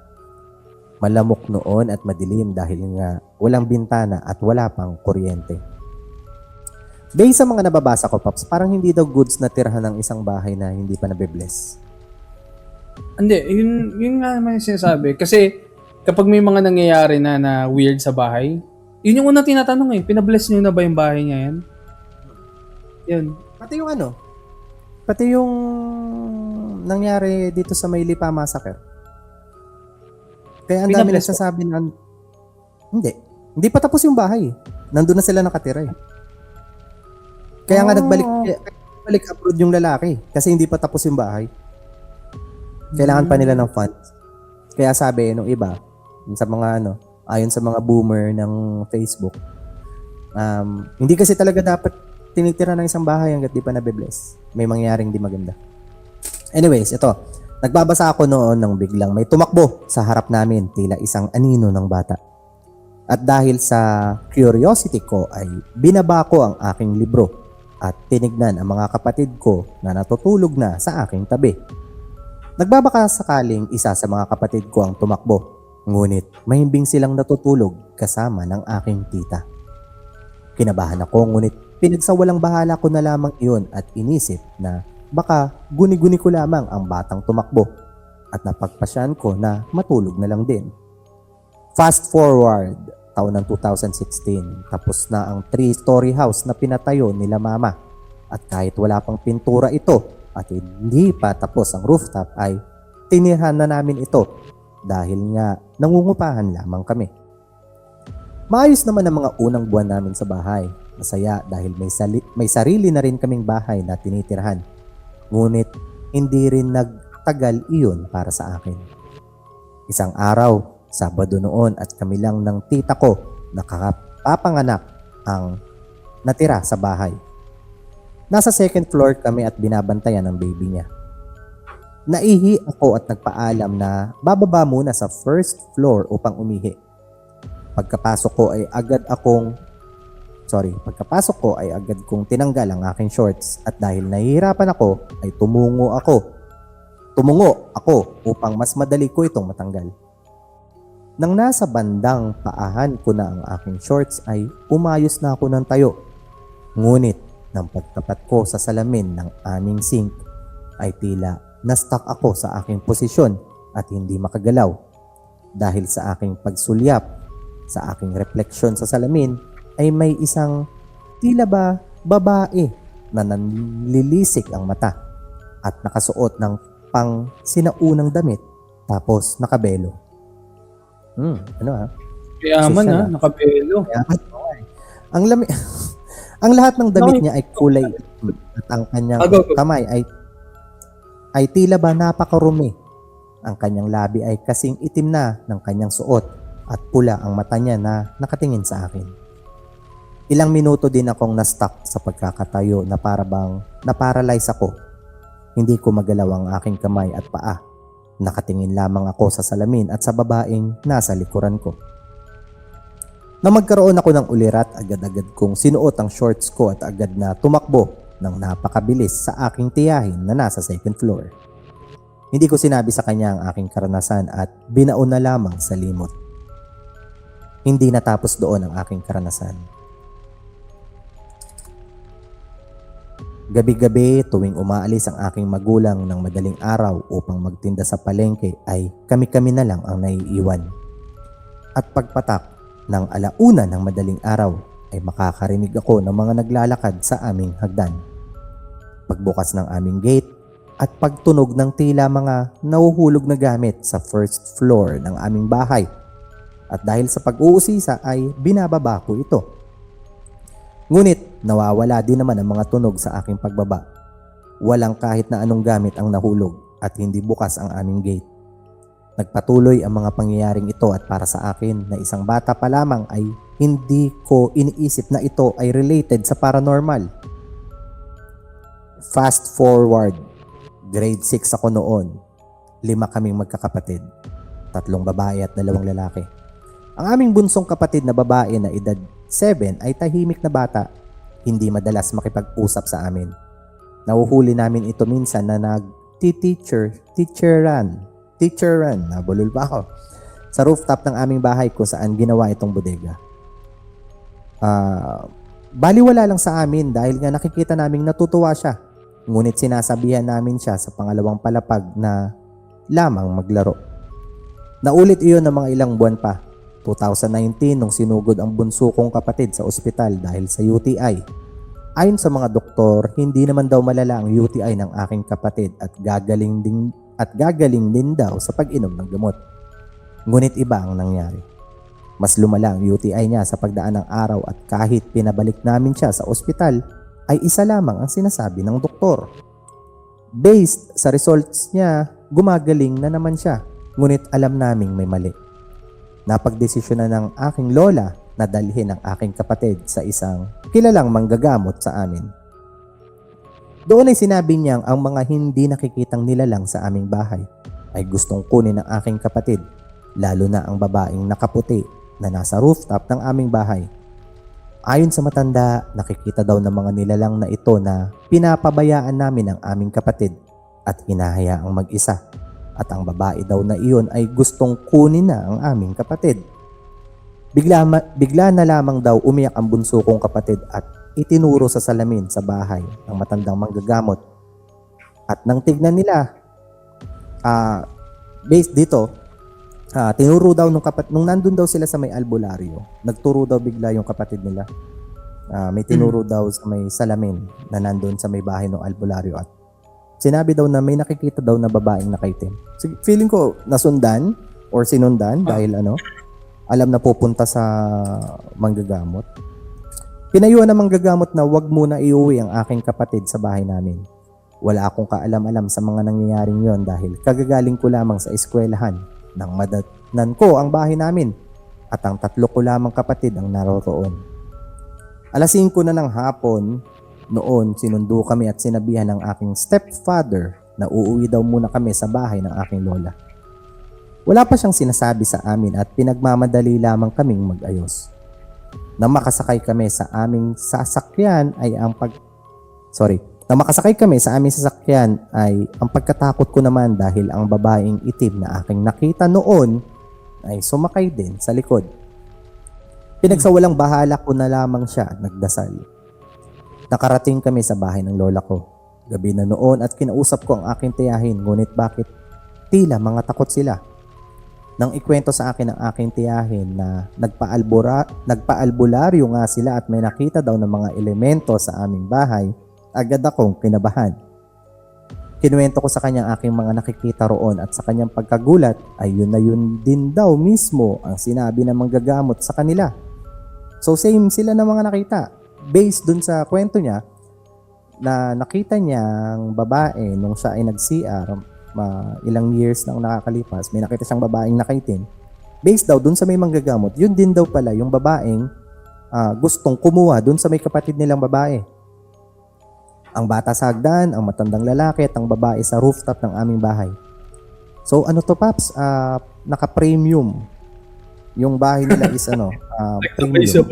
Speaker 2: Malamok noon at madilim dahil nga walang bintana at wala pang kuryente. Based sa mga nababasa ko, Paps, parang hindi daw goods na tirahan ng isang bahay na hindi pa nabe-bless.
Speaker 3: Hindi, yun nga naman yung sinasabi. Kasi kapag may mga nangyayari na weird sa bahay, yun yung unang tinatanong pinabless nyo na ba yung bahay niya yan? Yun.
Speaker 2: Pati yung nangyari dito sa may Lipa Massacre. Kaya ang dami
Speaker 3: Pinabless
Speaker 2: nagsasabi na, hindi pa tapos yung bahay. Nandun na sila nakatira Kaya nga nagbalik abroad yung lalaki kasi hindi pa tapos yung bahay. Kailangan pa nila ng funds. Kaya sabi nung iba, sa mga ayon sa mga boomer ng Facebook, hindi kasi talaga dapat tinitira ng isang bahay hanggat di pa nabe-bless. May mangyaring di maganda. Anyways, ito. Nagbabasa ako noon nang biglang may tumakbo sa harap namin, tila isang anino ng bata. At dahil sa curiosity ko ay binaba ko ang aking libro at tinignan ang mga kapatid ko na natutulog na sa aking tabi. Nagbabaka sakaling isa sa mga kapatid ko ang tumakbo, ngunit mahimbing silang natutulog kasama ng aking tita. Kinabahan ako ngunit pinagsawalang bahala ko na lamang iyon at inisip na baka guni-guni ko lamang ang batang tumakbo at napagpasyan ko na matulog na lang din. Fast forward, taon ng 2016, tapos na ang 3-story house na pinatayo nila mama. At kahit wala pang pintura ito at hindi pa tapos ang rooftop ay tinirhan na namin ito dahil nga nangungupahan lamang kami. Maayos naman ang mga unang buwan namin sa bahay. Masaya dahil may sarili na rin kaming bahay na tinitirhan. Ngunit hindi rin nagtagal iyon para sa akin. Isang araw, Sabado noon at kami lang ng tita ko nakapapanganak ang natira sa bahay. Nasa second floor kami at binabantayan ng baby niya. Naihi ako at nagpaalam na bababa muna sa first floor upang umihi. Pagkapasok ko ay agad kong tinanggal ang aking shorts at dahil nahihirapan ako ay tumungo ako upang mas madali ko itong matanggal. Nang nasa bandang paahan ko na ang aking shorts ay umayos na ako ng tayo. Ngunit nang pagtapat ko sa salamin ng aming sink ay tila na-stuck ako sa aking posisyon at hindi makagalaw. Dahil sa aking pagsulyap sa aking refleksyon sa salamin ay may isang tila ba babae na nanlilisik ang mata at nakasuot ng pang sinaunang damit tapos nakabelo.
Speaker 3: Kayaman
Speaker 2: Social,
Speaker 3: nakabelo.
Speaker 2: Ang lahat ng damit niya ay kulay itim at ang kanyang kamay ay tila ba napakarumi. Ang kanyang labi ay kasing itim na ng kanyang suot at pula ang mata niya na nakatingin sa akin. Ilang minuto din akong na-stuck sa pagkakatayo na parabang na-paralyze ako. Hindi ko magalaw ang aking kamay at paa. Nakatingin lamang ako sa salamin at sa babaeng nasa likuran ko. Na magkaroon ako ng ulirat, agad-agad kong sinuot ang shorts ko at agad na tumakbo ng napakabilis sa aking tiyahin na nasa second floor. Hindi ko sinabi sa kanya ang aking karanasan at binaon na lamang sa limot. Hindi natapos doon ang aking karanasan. Gabi-gabi tuwing umaalis ang aking magulang ng madaling araw upang magtinda sa palengke ay kami-kami na lang ang naiiwan. At pagpatak ng 1:00 ng madaling araw ay makakarinig ako ng mga naglalakad sa aming hagdan. Pagbukas ng aming gate at pagtunog ng tila mga nahuhulog na gamit sa first floor ng aming bahay. At dahil sa pag-uusisa ay binababa ko ito. Ngunit nawawala din naman ang mga tunog sa aking pagbaba. Walang kahit na anong gamit ang nahulog at hindi bukas ang aming gate. Nagpatuloy ang mga pangyayaring ito at para sa akin na isang bata pa lamang ay hindi ko iniisip na ito ay related sa paranormal. Fast forward, grade 6 ako noon. 5 kaming magkakapatid, 3 babae at 2 lalaki. Ang aming bunsong kapatid na babae na edad 7 ay tahimik na bata, hindi madalas makipag-usap sa amin. Nahuhuli namin ito minsan na teacheran, nabulol pa ako, sa rooftop ng aming bahay kung saan ginawa itong bodega. Baliwala lang sa amin dahil nga nakikita naming natutuwa siya. Ngunit sinasabihan namin siya sa pangalawang palapag na lamang maglaro. Naulit iyon ng mga ilang buwan pa. 2019 nung sinugod ang bunso kong kapatid sa ospital dahil sa UTI. Ayon sa mga doktor, hindi naman daw malala ang UTI ng aking kapatid at gagaling din daw sa pag-inom ng gamot. Ngunit iba ang nangyari. Mas lumala ang UTI niya sa pagdaan ng araw at kahit pinabalik namin siya sa ospital, ay isa lamang ang sinasabi ng doktor. Based sa results niya, gumagaling na naman siya. Ngunit alam naming may mali. Napagdesisyon na ng aking lola na dalhin ang aking kapatid sa isang kilalang manggagamot sa amin. Doon ay sinabi niyang ang mga hindi nakikitang nilalang sa aming bahay ay gustong kunin ng aking kapatid, lalo na ang babaeng nakaputi na nasa rooftop ng aming bahay. Ayon sa matanda, nakikita daw ng mga nilalang na ito na pinapabayaan namin ang aming kapatid at hinahayaang mag-isa. At ang babae daw na iyon ay gustong kunin na ang aming kapatid. Bigla na lamang daw umiyak ang bunso kong kapatid at itinuro sa salamin sa bahay ng matandang manggagamot. At nang tignan nila, based dito, tinuro daw nung nandun daw sila sa may albularyo, nagturo daw bigla yung kapatid nila. May tinuro daw sa may salamin na nandun sa may bahay ng albularyo at sinabi daw na may nakikita daw na babaeng nakaitim. Feeling ko nasundan or sinundan dahil alam na pupunta sa manggagamot. Pinayuhan ng manggagamot na wag muna iuwi ang aking kapatid sa bahay namin. Wala akong kaalam-alam sa mga nangyayaring yon dahil kagagaling ko lamang sa eskwelahan nang madatnan ko ang bahay namin at ang 3 ko lamang kapatid ang naroroon. 5:00 na ng hapon, noon sinundo kami at sinabihan ng aking stepfather na uuwi daw muna kami sa bahay ng aking lola. Wala pa siyang sinasabi sa amin at pinagmamadali lamang kaming mag-ayos. Nang makasakay kami sa aming sasakyan ay ang pagkatakot ko naman dahil ang babaeng itim na aking nakita noon ay sumakay din sa likod. Pinagsawalang bahala ko na lamang siya at nagdasal. Nakarating kami sa bahay ng lola ko. Gabi na noon at kinausap ko ang aking tiyahin, ngunit bakit tila mga takot sila. Nang ikwento sa akin ng aking tiyahin na nagpaalbularyo nga sila at may nakita daw ng mga elemento sa aming bahay, agad akong kinabahan. Kinuwento ko sa kanya ang aking mga nakikita roon at sa kanyang pagkagulat ay yun na yun din daw mismo ang sinabi ng manggagamot sa kanila. So same sila na mga nakita. Based dun sa kwento niya na nakita niyang babae nung siya ay nag-CR, ilang years nang nakakalipas, may nakita siyang babaeng nakaitim. Based daw dun sa may manggagamot, yun din daw pala yung babaeng gustong kumuha dun sa may kapatid nilang babae. Ang bata sa hagdan, ang matandang lalaki at ang babae sa rooftop ng aming bahay. So ano to, Paps? Naka-premium. Yung bahay nila is premium.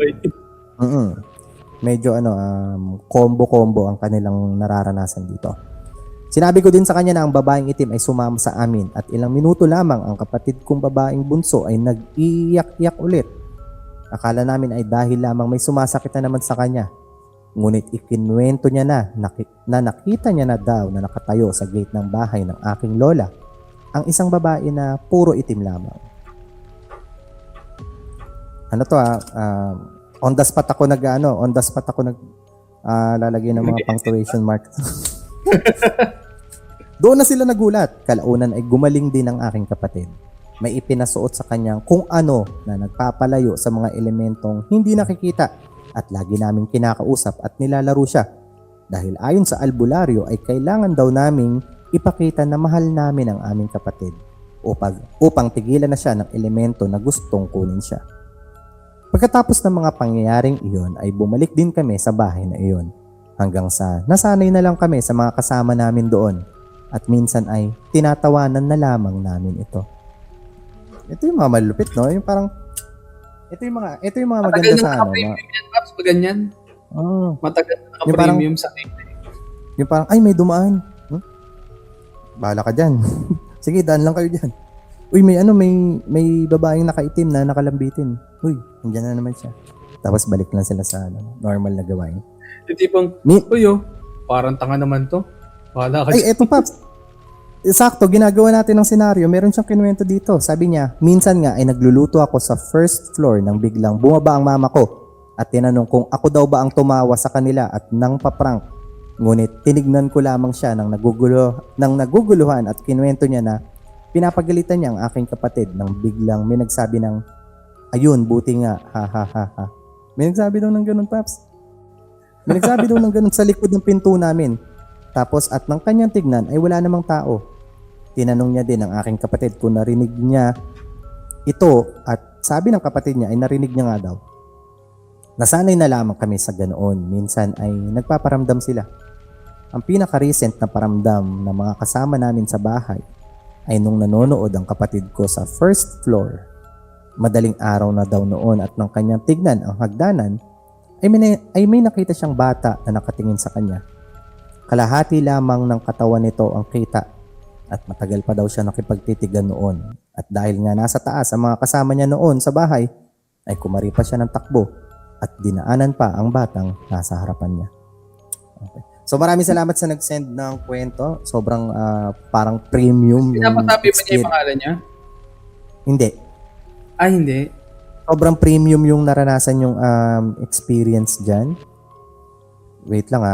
Speaker 2: Medyo combo-combo ang kanilang nararanasan dito. Sinabi ko din sa kanya na ang babaeng itim ay sumama sa amin at ilang minuto lamang ang kapatid kong babaeng bunso ay nag-iiyak-iyak ulit. Akala namin ay dahil lamang may sumasakit na naman sa kanya. Ngunit ikinuwento niya na nakita niya na daw na nakatayo sa gate ng bahay ng aking lola ang isang babae na puro itim lamang. On the spot ako lalagay ng mga punctuation mark. Doon na sila nagulat. Kalaunan ay gumaling din ang aking kapatid. May ipinasuot sa kanyang kung ano na nagpapalayo sa mga elementong hindi nakikita at lagi naming kinakausap at nilalaro siya. Dahil ayon sa albularyo ay kailangan daw naming ipakita na mahal namin ang aming kapatid upang tigilan na siya ng elemento na gustong kunin siya. Pagkatapos ng mga pangyayaring iyon ay bumalik din kami sa bahay na iyon hanggang sa nasanay na lang kami sa mga kasama namin doon at minsan ay tinatawanan na lamang namin ito. Ito yung mga malupit, no? Yung parang ito yung mga maganda
Speaker 3: Matagal
Speaker 2: sa
Speaker 3: na
Speaker 2: ano.
Speaker 3: naka-premium yan, Paps, pag ganyan.
Speaker 2: Oh,
Speaker 3: Matagal na
Speaker 2: Yung parang-
Speaker 3: naka-premium sa akin.
Speaker 2: yung parang ay may dumaan. Bahala ka diyan. Sige, daan lang kayo diyan. Uy, may babaeng nakaitim na nakalambitin. Uy, nandiyan na naman siya. Tapos balik lang sila sa normal na gawain.
Speaker 3: Yung tipong,
Speaker 2: Mi-
Speaker 3: uy parang tanga naman to. Bahala ka
Speaker 2: Ay, eto Paps. Sakto, ginagawa natin ng senaryo. Meron siyang kinuwento dito. Sabi niya, minsan nga ay nagluluto ako sa first floor nang biglang bumaba ang mama ko at tinanong kung ako daw ba ang tumawa sa kanila at nang paprank. Ngunit tinignan ko lamang siya nang naguguluhan at kinuwento niya na pinapagalitan niya ang aking kapatid nang biglang may nagsabi ng, ayun, buti nga, ha ha ha ha. May nagsabi daw ng ganun, Paps. May nagsabi daw ng ganun sa likod ng pinto namin. Tapos at nang kanyang tignan ay wala namang tao. Tinanong niya din ang aking kapatid kung narinig niya ito at sabi ng kapatid niya ay narinig niya nga daw. Nasanay na lamang kami sa ganoon. Minsan ay nagpaparamdam sila. Ang pinaka-recent na paramdam na mga kasama namin sa bahay ay nung nanonood ang kapatid ko sa first floor. Madaling araw na daw noon at nang kanyang tignan ang hagdanan ay may nakita siyang bata na nakatingin sa kanya. Kalahati lamang ng katawan nito ang kita at matagal pa daw siya nakipagtitigan noon. At dahil nga nasa taas ang mga kasama niya noon sa bahay, ay kumari pa siya ng takbo at dinaanan pa ang batang nasa harapan niya. Okay. So maraming salamat sa nag-send ng kwento. Sobrang parang premium yung
Speaker 3: Pinapasabi ba niya yung
Speaker 2: experience.
Speaker 3: pangalan niya?
Speaker 2: Hindi.
Speaker 3: Ah, hindi.
Speaker 2: Sobrang premium yung naranasan yung experience dyan. Wait lang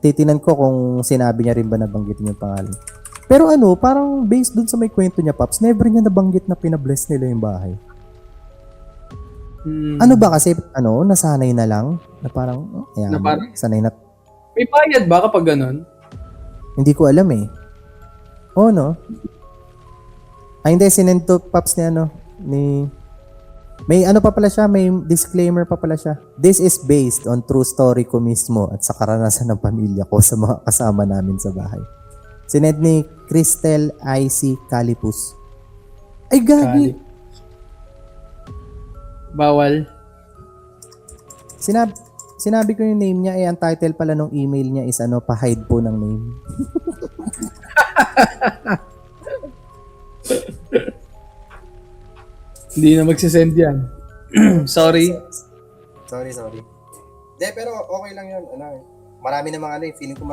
Speaker 2: titinan ko kung sinabi niya rin ba nabanggitin yung pangalan. Pero parang based dun sa may kwento niya, Paps, never niya nabanggit na pinabless nila yung bahay. Ano ba kasi, nasanay na lang? Na parang, ayan,
Speaker 3: Na parang-
Speaker 2: sanay na.
Speaker 3: May bayad ba kapag ganun?
Speaker 2: Hindi ko alam eh. Oo, no? Ay, hindi, sinend to, Paps, may pa pala siya, may disclaimer pa pala siya. This is based on true story ko mismo at sa karanasan ng pamilya ko sa mga kasama namin sa bahay. Sinend ni Cristel I.C. Calipus. Ay, gagi!
Speaker 3: Bawal.
Speaker 2: Sinabi ko yung name niya, ang title pala ng email niya is pa-hide po ng name.
Speaker 3: Hindi na magsisend yan. Sorry.
Speaker 2: Sorry. De, pero okay lang yun. Marami namang feeling ko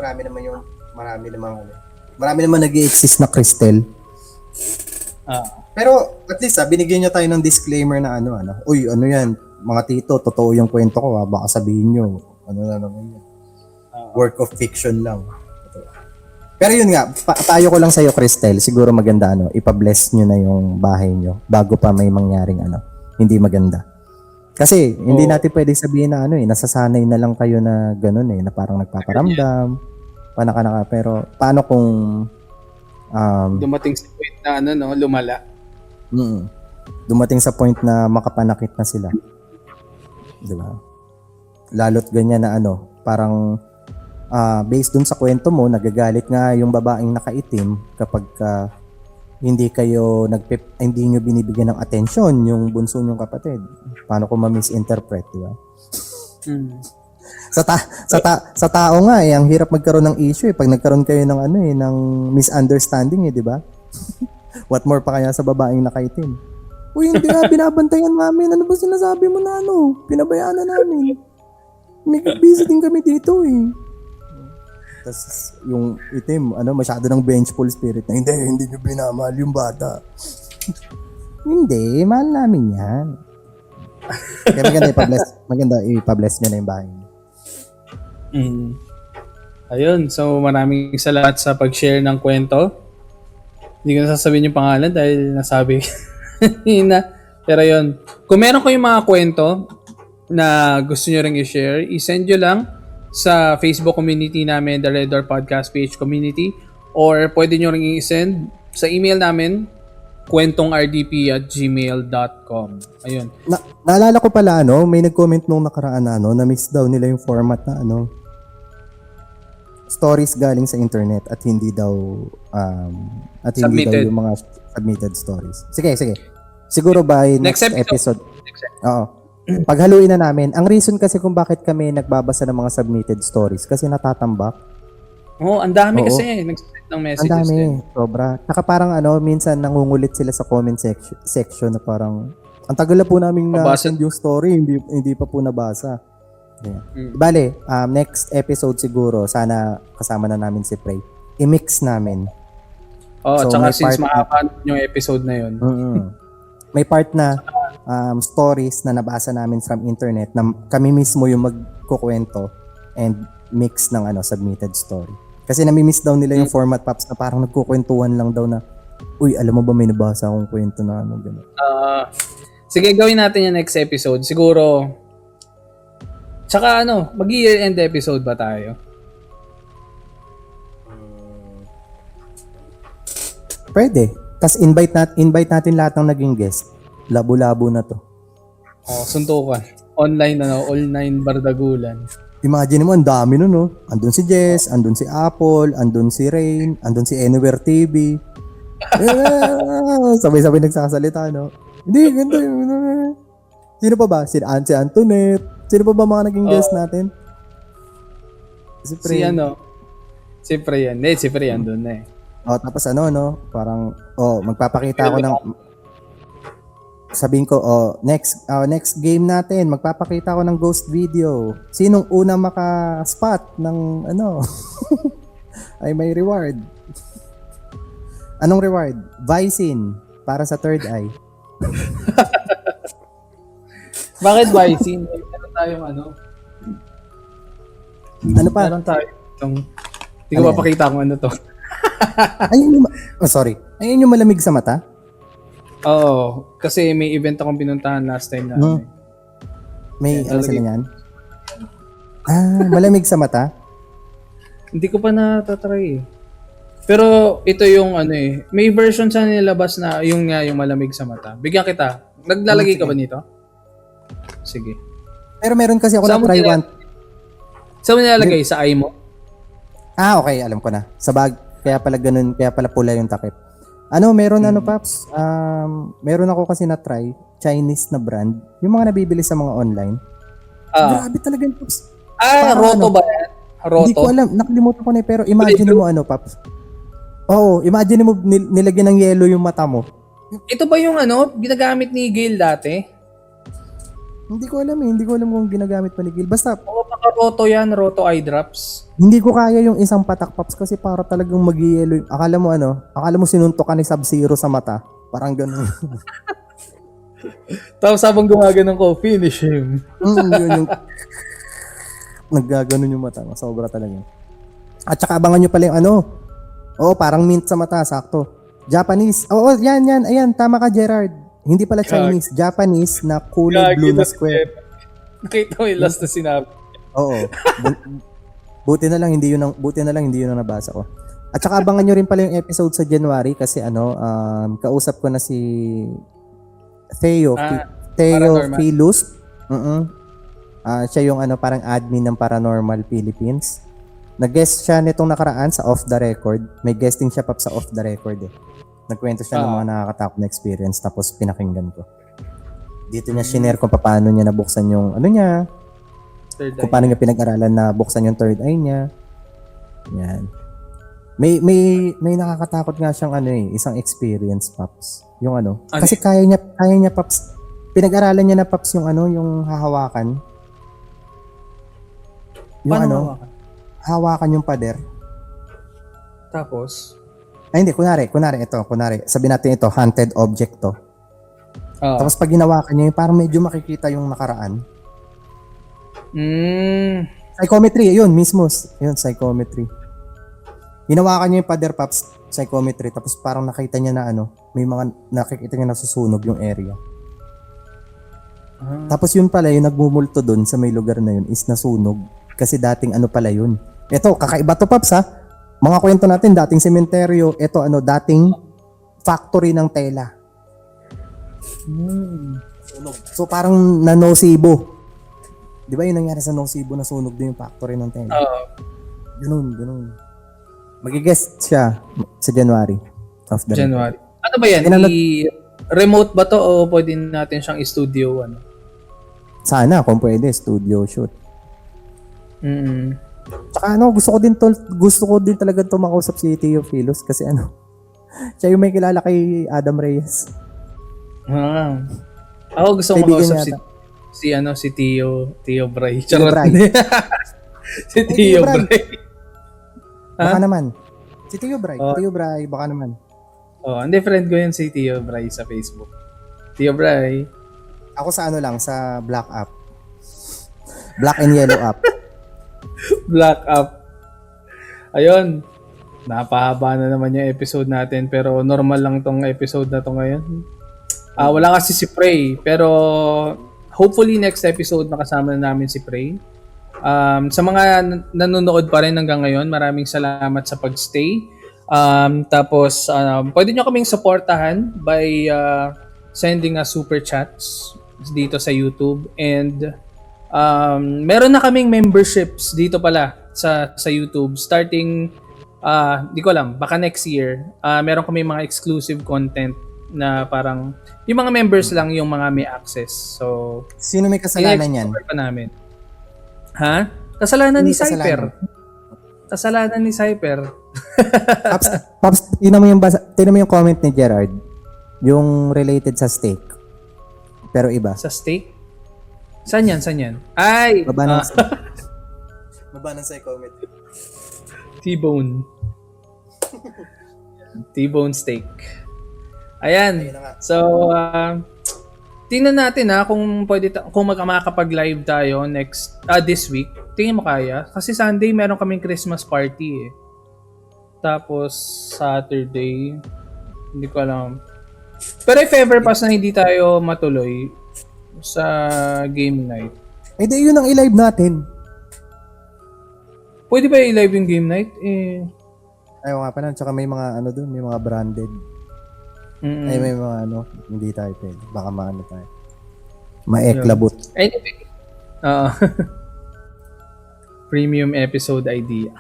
Speaker 2: marami namang nag-i-exist na Cristel. Pero at least binigyan niyo tayo ng disclaimer na uy, yan, mga tito, totoo yung kwento ko baka sabihin niyo, na naman yan. Work of fiction lang. Pero yun nga, payo ko lang sa'yo, Cristel, siguro maganda ipa-bless nyo na yung bahay nyo bago pa may mangyaring hindi maganda. Kasi hindi natin pwede sabihin na nasasanay na lang kayo na ganun na parang nagpaparamdam, panaka-naka, pero paano kung
Speaker 3: Dumating sa point na lumala.
Speaker 2: dumating sa point na makapanakit na sila. Di ba? Lalo't ganyan na parang based dun sa kwento mo, nagagalit nga yung babaeng nakaitim kapag hindi nyo binibigyan ng atensyon yung bunso nyong kapatid. Paano kung ma-misinterpret, di ba? Sa tao nga ang hirap magkaroon ng issue pag nagkaroon kayo ng ng misunderstanding di ba? What more pa kaya sa babaeng nakaitim? Uy, hindi binabantayan namin. Ano ba sinasabi mo na Pinabayaan na namin. May visiting kami dito Tapos yung itim, masyado ng vengeful spirit na hindi nyo binamahal yung bata. Hindi, mahal namin yan. Kaya maganda ipa-bless nyo na yung bahay.
Speaker 3: Ayun, so maraming salamat sa pag-share ng kwento. Hindi ko na sasabihin yung pangalan dahil nasabi na. Pero yun, kung meron kayong mga kwento na gusto nyo rin i-share, i-send nyo lang sa Facebook community namin, the Red Door Podcast PH Community, or pwede nyo rin i-send sa email namin, kwentongrdp@gmail.com. Ayun.
Speaker 2: Naalala ko pala, may nag-comment nung nakaraan na, na-miss daw nila yung format na, stories galing sa internet at hindi daw,
Speaker 3: Submitted.
Speaker 2: yung mga submitted stories. Sige. Siguro by next episode. Oo. Paghaluin na namin. Ang reason kasi kung bakit kami nagbabasa ng mga submitted stories kasi natatambak.
Speaker 3: Ang dami
Speaker 2: Oo.
Speaker 3: kasi nag-send ng
Speaker 2: Ang
Speaker 3: messages
Speaker 2: dami,
Speaker 3: din.
Speaker 2: sobra. Saka parang minsan nangungulit sila sa comment section na parang ang tagal na po namin
Speaker 3: Pabasa.
Speaker 2: na-send yung story, hindi pa po nabasa. Yeah.
Speaker 3: Mm.
Speaker 2: Bale, next episode siguro, sana kasama na namin si Prey. I-mix namin. So,
Speaker 3: Tsaka
Speaker 2: may
Speaker 3: since
Speaker 2: part-
Speaker 3: makapanood yung episode na yun.
Speaker 2: May part na stories na nabasa namin from internet na kami mismo yung magkukwento and mix ng submitted story. Kasi nami-miss daw nila yung format, Pops, na parang nagkukwentuhan lang daw na, uy, alam mo ba may nabasa akong kwento na gano'n.
Speaker 3: Sige, gawin natin yung next episode. Siguro, tsaka mag-year-end episode ba tayo?
Speaker 2: Pwede. Tapos invite natin lahat ng naging guest. Labo-labo na to.
Speaker 3: Suntukan. Online bardagulan.
Speaker 2: Imagine mo, ang dami nun, no? Andun si Jess, andun si Apple, andun si Rain, andun si Anywhere TV. Sabay-sabay nagsasalita, no? Hindi, ganito. Sino pa ba? Si Antoinette. Sino pa ba mga naging guest natin? Si Pre.
Speaker 3: Si Pre yan. Si Pre yan doon na eh.
Speaker 2: Tapos parang, magpapakita ako ng, sabihin ko, next game natin, magpapakita ako ng ghost video. Sinong una maka-spot ng, ay may reward. Anong reward? Vicin, para sa third eye.
Speaker 3: Bakit Vicin? Meron tayong
Speaker 2: Ano pa?
Speaker 3: Meron tayo. Hindi ko mapakita kung ano to.
Speaker 2: Ayun yung malamig sa mata?
Speaker 3: Oo. Kasi may event akong pinuntahan last time na.
Speaker 2: May sila yan? Malamig sa mata?
Speaker 3: Hindi ko pa natatry eh. Pero ito yung may version sa nilabas na yung malamig sa mata. Bigyan kita. Naglalagay ka ba nito? Sige.
Speaker 2: Pero meron kasi ako
Speaker 3: Saan mo
Speaker 2: na try
Speaker 3: nila-
Speaker 2: one.
Speaker 3: Saan mo nilalagay? Sa eye mo?
Speaker 2: Okay, alam ko na. Sa bag, kaya pala ganun, kaya pala pula yung takip. Meron Paps? Meron ako kasi na try, Chinese na brand. Yung mga nabibili sa mga online. Grabe talaga yung Paps. Parang
Speaker 3: Roto ba yan? Roto?
Speaker 2: Hindi ko alam, nakalimutan ko na pero imagine mo Paps. Oo, imagine mo nilagyan ng yellow yung mata mo.
Speaker 3: Ito ba yung ginagamit ni Gail dati?
Speaker 2: Hindi ko alam kung ginagamit pa ni Gil. Basta,
Speaker 3: Baka Roto yan, Roto eye drops.
Speaker 2: hindi ko kaya yung isang patak Paps kasi para talagang mag-yellow. Akala mo sinuntok ka ni Sub-Zero sa mata. Parang ganun.
Speaker 3: Tapos habang gumagano ko, finish him.
Speaker 2: Yun yung naggaganon yung mata. Sobra talaga. At saka abangan nyo pala yung parang mint sa mata, sakto. Japanese. Yan. Ayan, tama ka, Gerard. Hindi pala Chinese. Japanese na kulay blue na square.
Speaker 3: Nakita mo yung last na sinabi.
Speaker 2: Oo. Buti na lang hindi yun ang nabasa ko. At saka abangan nyo rin pala yung episode sa January kasi kausap ko na si Theo
Speaker 3: Paranormal.
Speaker 2: Philus. Siya yung parang admin ng Paranormal Philippines. Nag-guest siya nitong nakaraan sa Off the Record. May guesting siya pa sa Off the Record eh. Nagkwento siya ng mga nakakatakot na experience tapos pinakinggan ko. Dito niya shinare kung paano niya nabuksan yung kung paano niya pinag-aralan na buksan yung third eye niya. Yan. May nakakatakot nga siyang isang experience, Paps. Yung kasi kaya niya Paps. Pinag-aralan niya na Paps yung yung hahawakan. Yung hawakan yung pader.
Speaker 3: Tapos?
Speaker 2: Hindi, kunwari, sabi natin ito, haunted object to. Tapos pag ginawakan niya, parang medyo makikita yung nakaraan. Psychometry, yun mismo. Yun, psychometry. Ginawakan niya yung pader Pops, psychometry, tapos parang nakita niya na may mga nakikita niya nasusunog yung area. Tapos yun pala, yung nagmumulto dun sa may lugar na yun is nasunog. Kasi dating ano pala yun. Ito, kakaiba to, Paps, ha? Mga kwento natin, dating sementeryo. Ito, dating factory ng tela. Sunog. So, parang na-nosibo. Di ba yung nangyari sa Nosibo na sunog din yung factory ng tela?
Speaker 3: Oo.
Speaker 2: Ganun. Magigest siya sa January. Of the
Speaker 3: January. Ano ba yan? Remote ba to o pwede natin siyang i-studio? Ano?
Speaker 2: Sana, kung pwede, studio shoot.
Speaker 3: Mm.
Speaker 2: Tsaka gusto ko din talaga makausap si Tio Philos kasi siya yung may kilala kay Adam Reyes.
Speaker 3: Ah. Ako gusto ko
Speaker 2: Kaibigan
Speaker 3: makausap
Speaker 2: niya
Speaker 3: si Tio Bray.
Speaker 2: Tio
Speaker 3: Charot.
Speaker 2: Bray.
Speaker 3: Si
Speaker 2: Tio
Speaker 3: Tio
Speaker 2: Bray.
Speaker 3: Bray.
Speaker 2: Baka naman. Si Tio Bray.
Speaker 3: Oh.
Speaker 2: Tio Bray, baka naman.
Speaker 3: Oh, hindi friend ko yun si Tio Bray sa Facebook. Tio Bray.
Speaker 2: Ako sa sa Black app. Black and Yellow app.
Speaker 3: Black up. Ayun. Napahaba na naman yung episode natin pero normal lang tong episode na to ngayon. Wala kasi si Prey pero hopefully next episode makasama na namin si Prey. Sa mga nanonood pa rin hanggang ngayon, maraming salamat sa pagstay. Tapos pwede nyo kaming supportahan by sending us super chats dito sa YouTube and meron na kaming memberships dito pala sa YouTube starting di ko alam, baka next year meron kami mga exclusive content na parang yung mga members lang yung mga may access. So
Speaker 2: Sino may kasalanan yan?
Speaker 3: pa namin. Ha? Kasalanan ni Cyper. Kasalanan ni Cyper.
Speaker 2: Paps, tingnan mo yung comment ni Gerard. Yung related sa steak. Pero iba.
Speaker 3: Sa steak? Saan yan? Ay!
Speaker 2: Baba ng baba ng comment.
Speaker 3: T-bone. T-bone steak. Ayan. So, tingnan natin kung pwede kung makakapag-live tayo this week. Tingin mo kaya? Kasi Sunday meron kaming Christmas party eh. Tapos Saturday, hindi ko alam. Pero if ever pas na hindi tayo matuloy sa game night.
Speaker 2: Eh di yun ang i-live natin.
Speaker 3: Pwede ba i-live yung game night?
Speaker 2: Ayaw nga pa na. Tsaka may mga doon, may mga branded. Ay, may mga hindi tayo pwede. Baka tayo. Maeklabot.
Speaker 3: Anyway. Premium episode idea.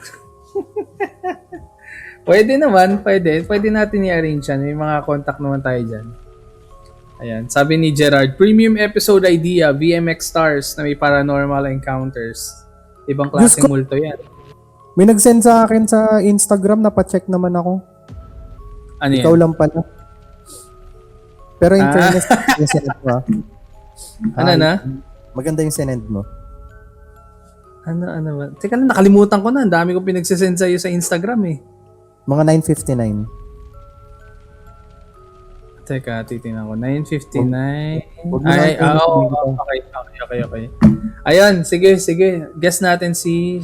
Speaker 3: Pwede naman, pwede. Pwede natin i-arrange yan. May mga contact naman tayo dyan. Ayan. Sabi ni Gerard, premium episode idea, VMX stars na may paranormal encounters. Ibang klaseng multo yan.
Speaker 2: May nag-send sa akin sa Instagram, napacheck naman ako.
Speaker 3: Ano yan?
Speaker 2: Ikaw lang pala. Pero in fairness, yung sinend mo
Speaker 3: Ano na?
Speaker 2: Maganda yung sinend mo.
Speaker 3: Ano ba? Teka lang, nakalimutan ko na. Ang dami ko pinagsisend sa'yo sa Instagram eh.
Speaker 2: Mga 9:59.
Speaker 3: Teka, titingnan ko. 9:59. Okay. Ayun, sige. Guess natin si...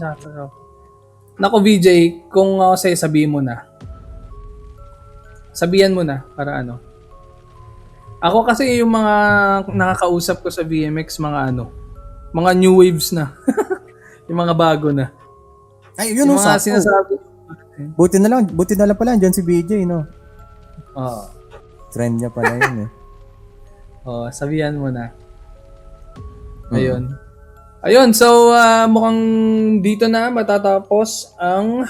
Speaker 3: Nako, VJ, kung ako sa'yo, sabihin mo na. Sabihan mo na, para ano. Ako kasi yung mga nakakausap ko sa VMX, mga new waves na. Yung mga bago na.
Speaker 2: Ay, yun
Speaker 3: yung
Speaker 2: yung
Speaker 3: mga sinasabi.
Speaker 2: Buti na lang pala dyan si BJ, no?
Speaker 3: Oo.
Speaker 2: Trend niya pala yun, eh.
Speaker 3: Oo, sabihan mo na. Ayun, so mukhang dito na matatapos ang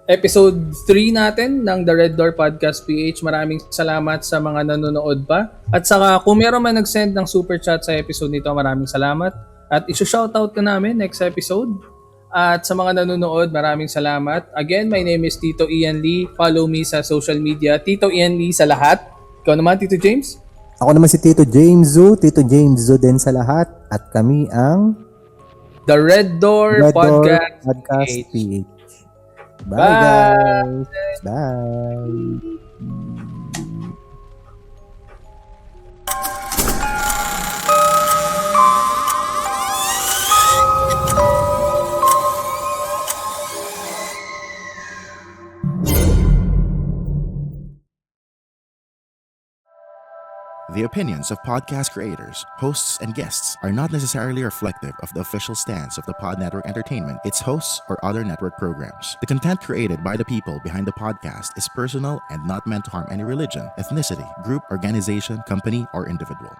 Speaker 3: episode 3 natin ng The Red Door Podcast PH. Maraming salamat sa mga nanonood pa. At saka kung meron man nag-send ng super chat sa episode nito, maraming salamat. At iso-shoutout ka namin next episode. At sa mga nanonood, maraming salamat. Again, my name is Tito Ian Lee. Follow me sa social media. Tito Ian Lee sa lahat. Ikaw naman, Tito James?
Speaker 2: Ako naman si Tito James Zoo. Tito James Zoo din sa lahat. At kami ang
Speaker 3: The Red Door Podcast
Speaker 2: PH. Bye,
Speaker 3: Bye,
Speaker 2: guys. Bye.
Speaker 1: The opinions of podcast creators, hosts, and guests are not necessarily reflective of the official stance of the Pod Network Entertainment, its hosts, or other network programs. The content created by the people behind the podcast is personal and not meant to harm any religion, ethnicity, group, organization, company, or individual.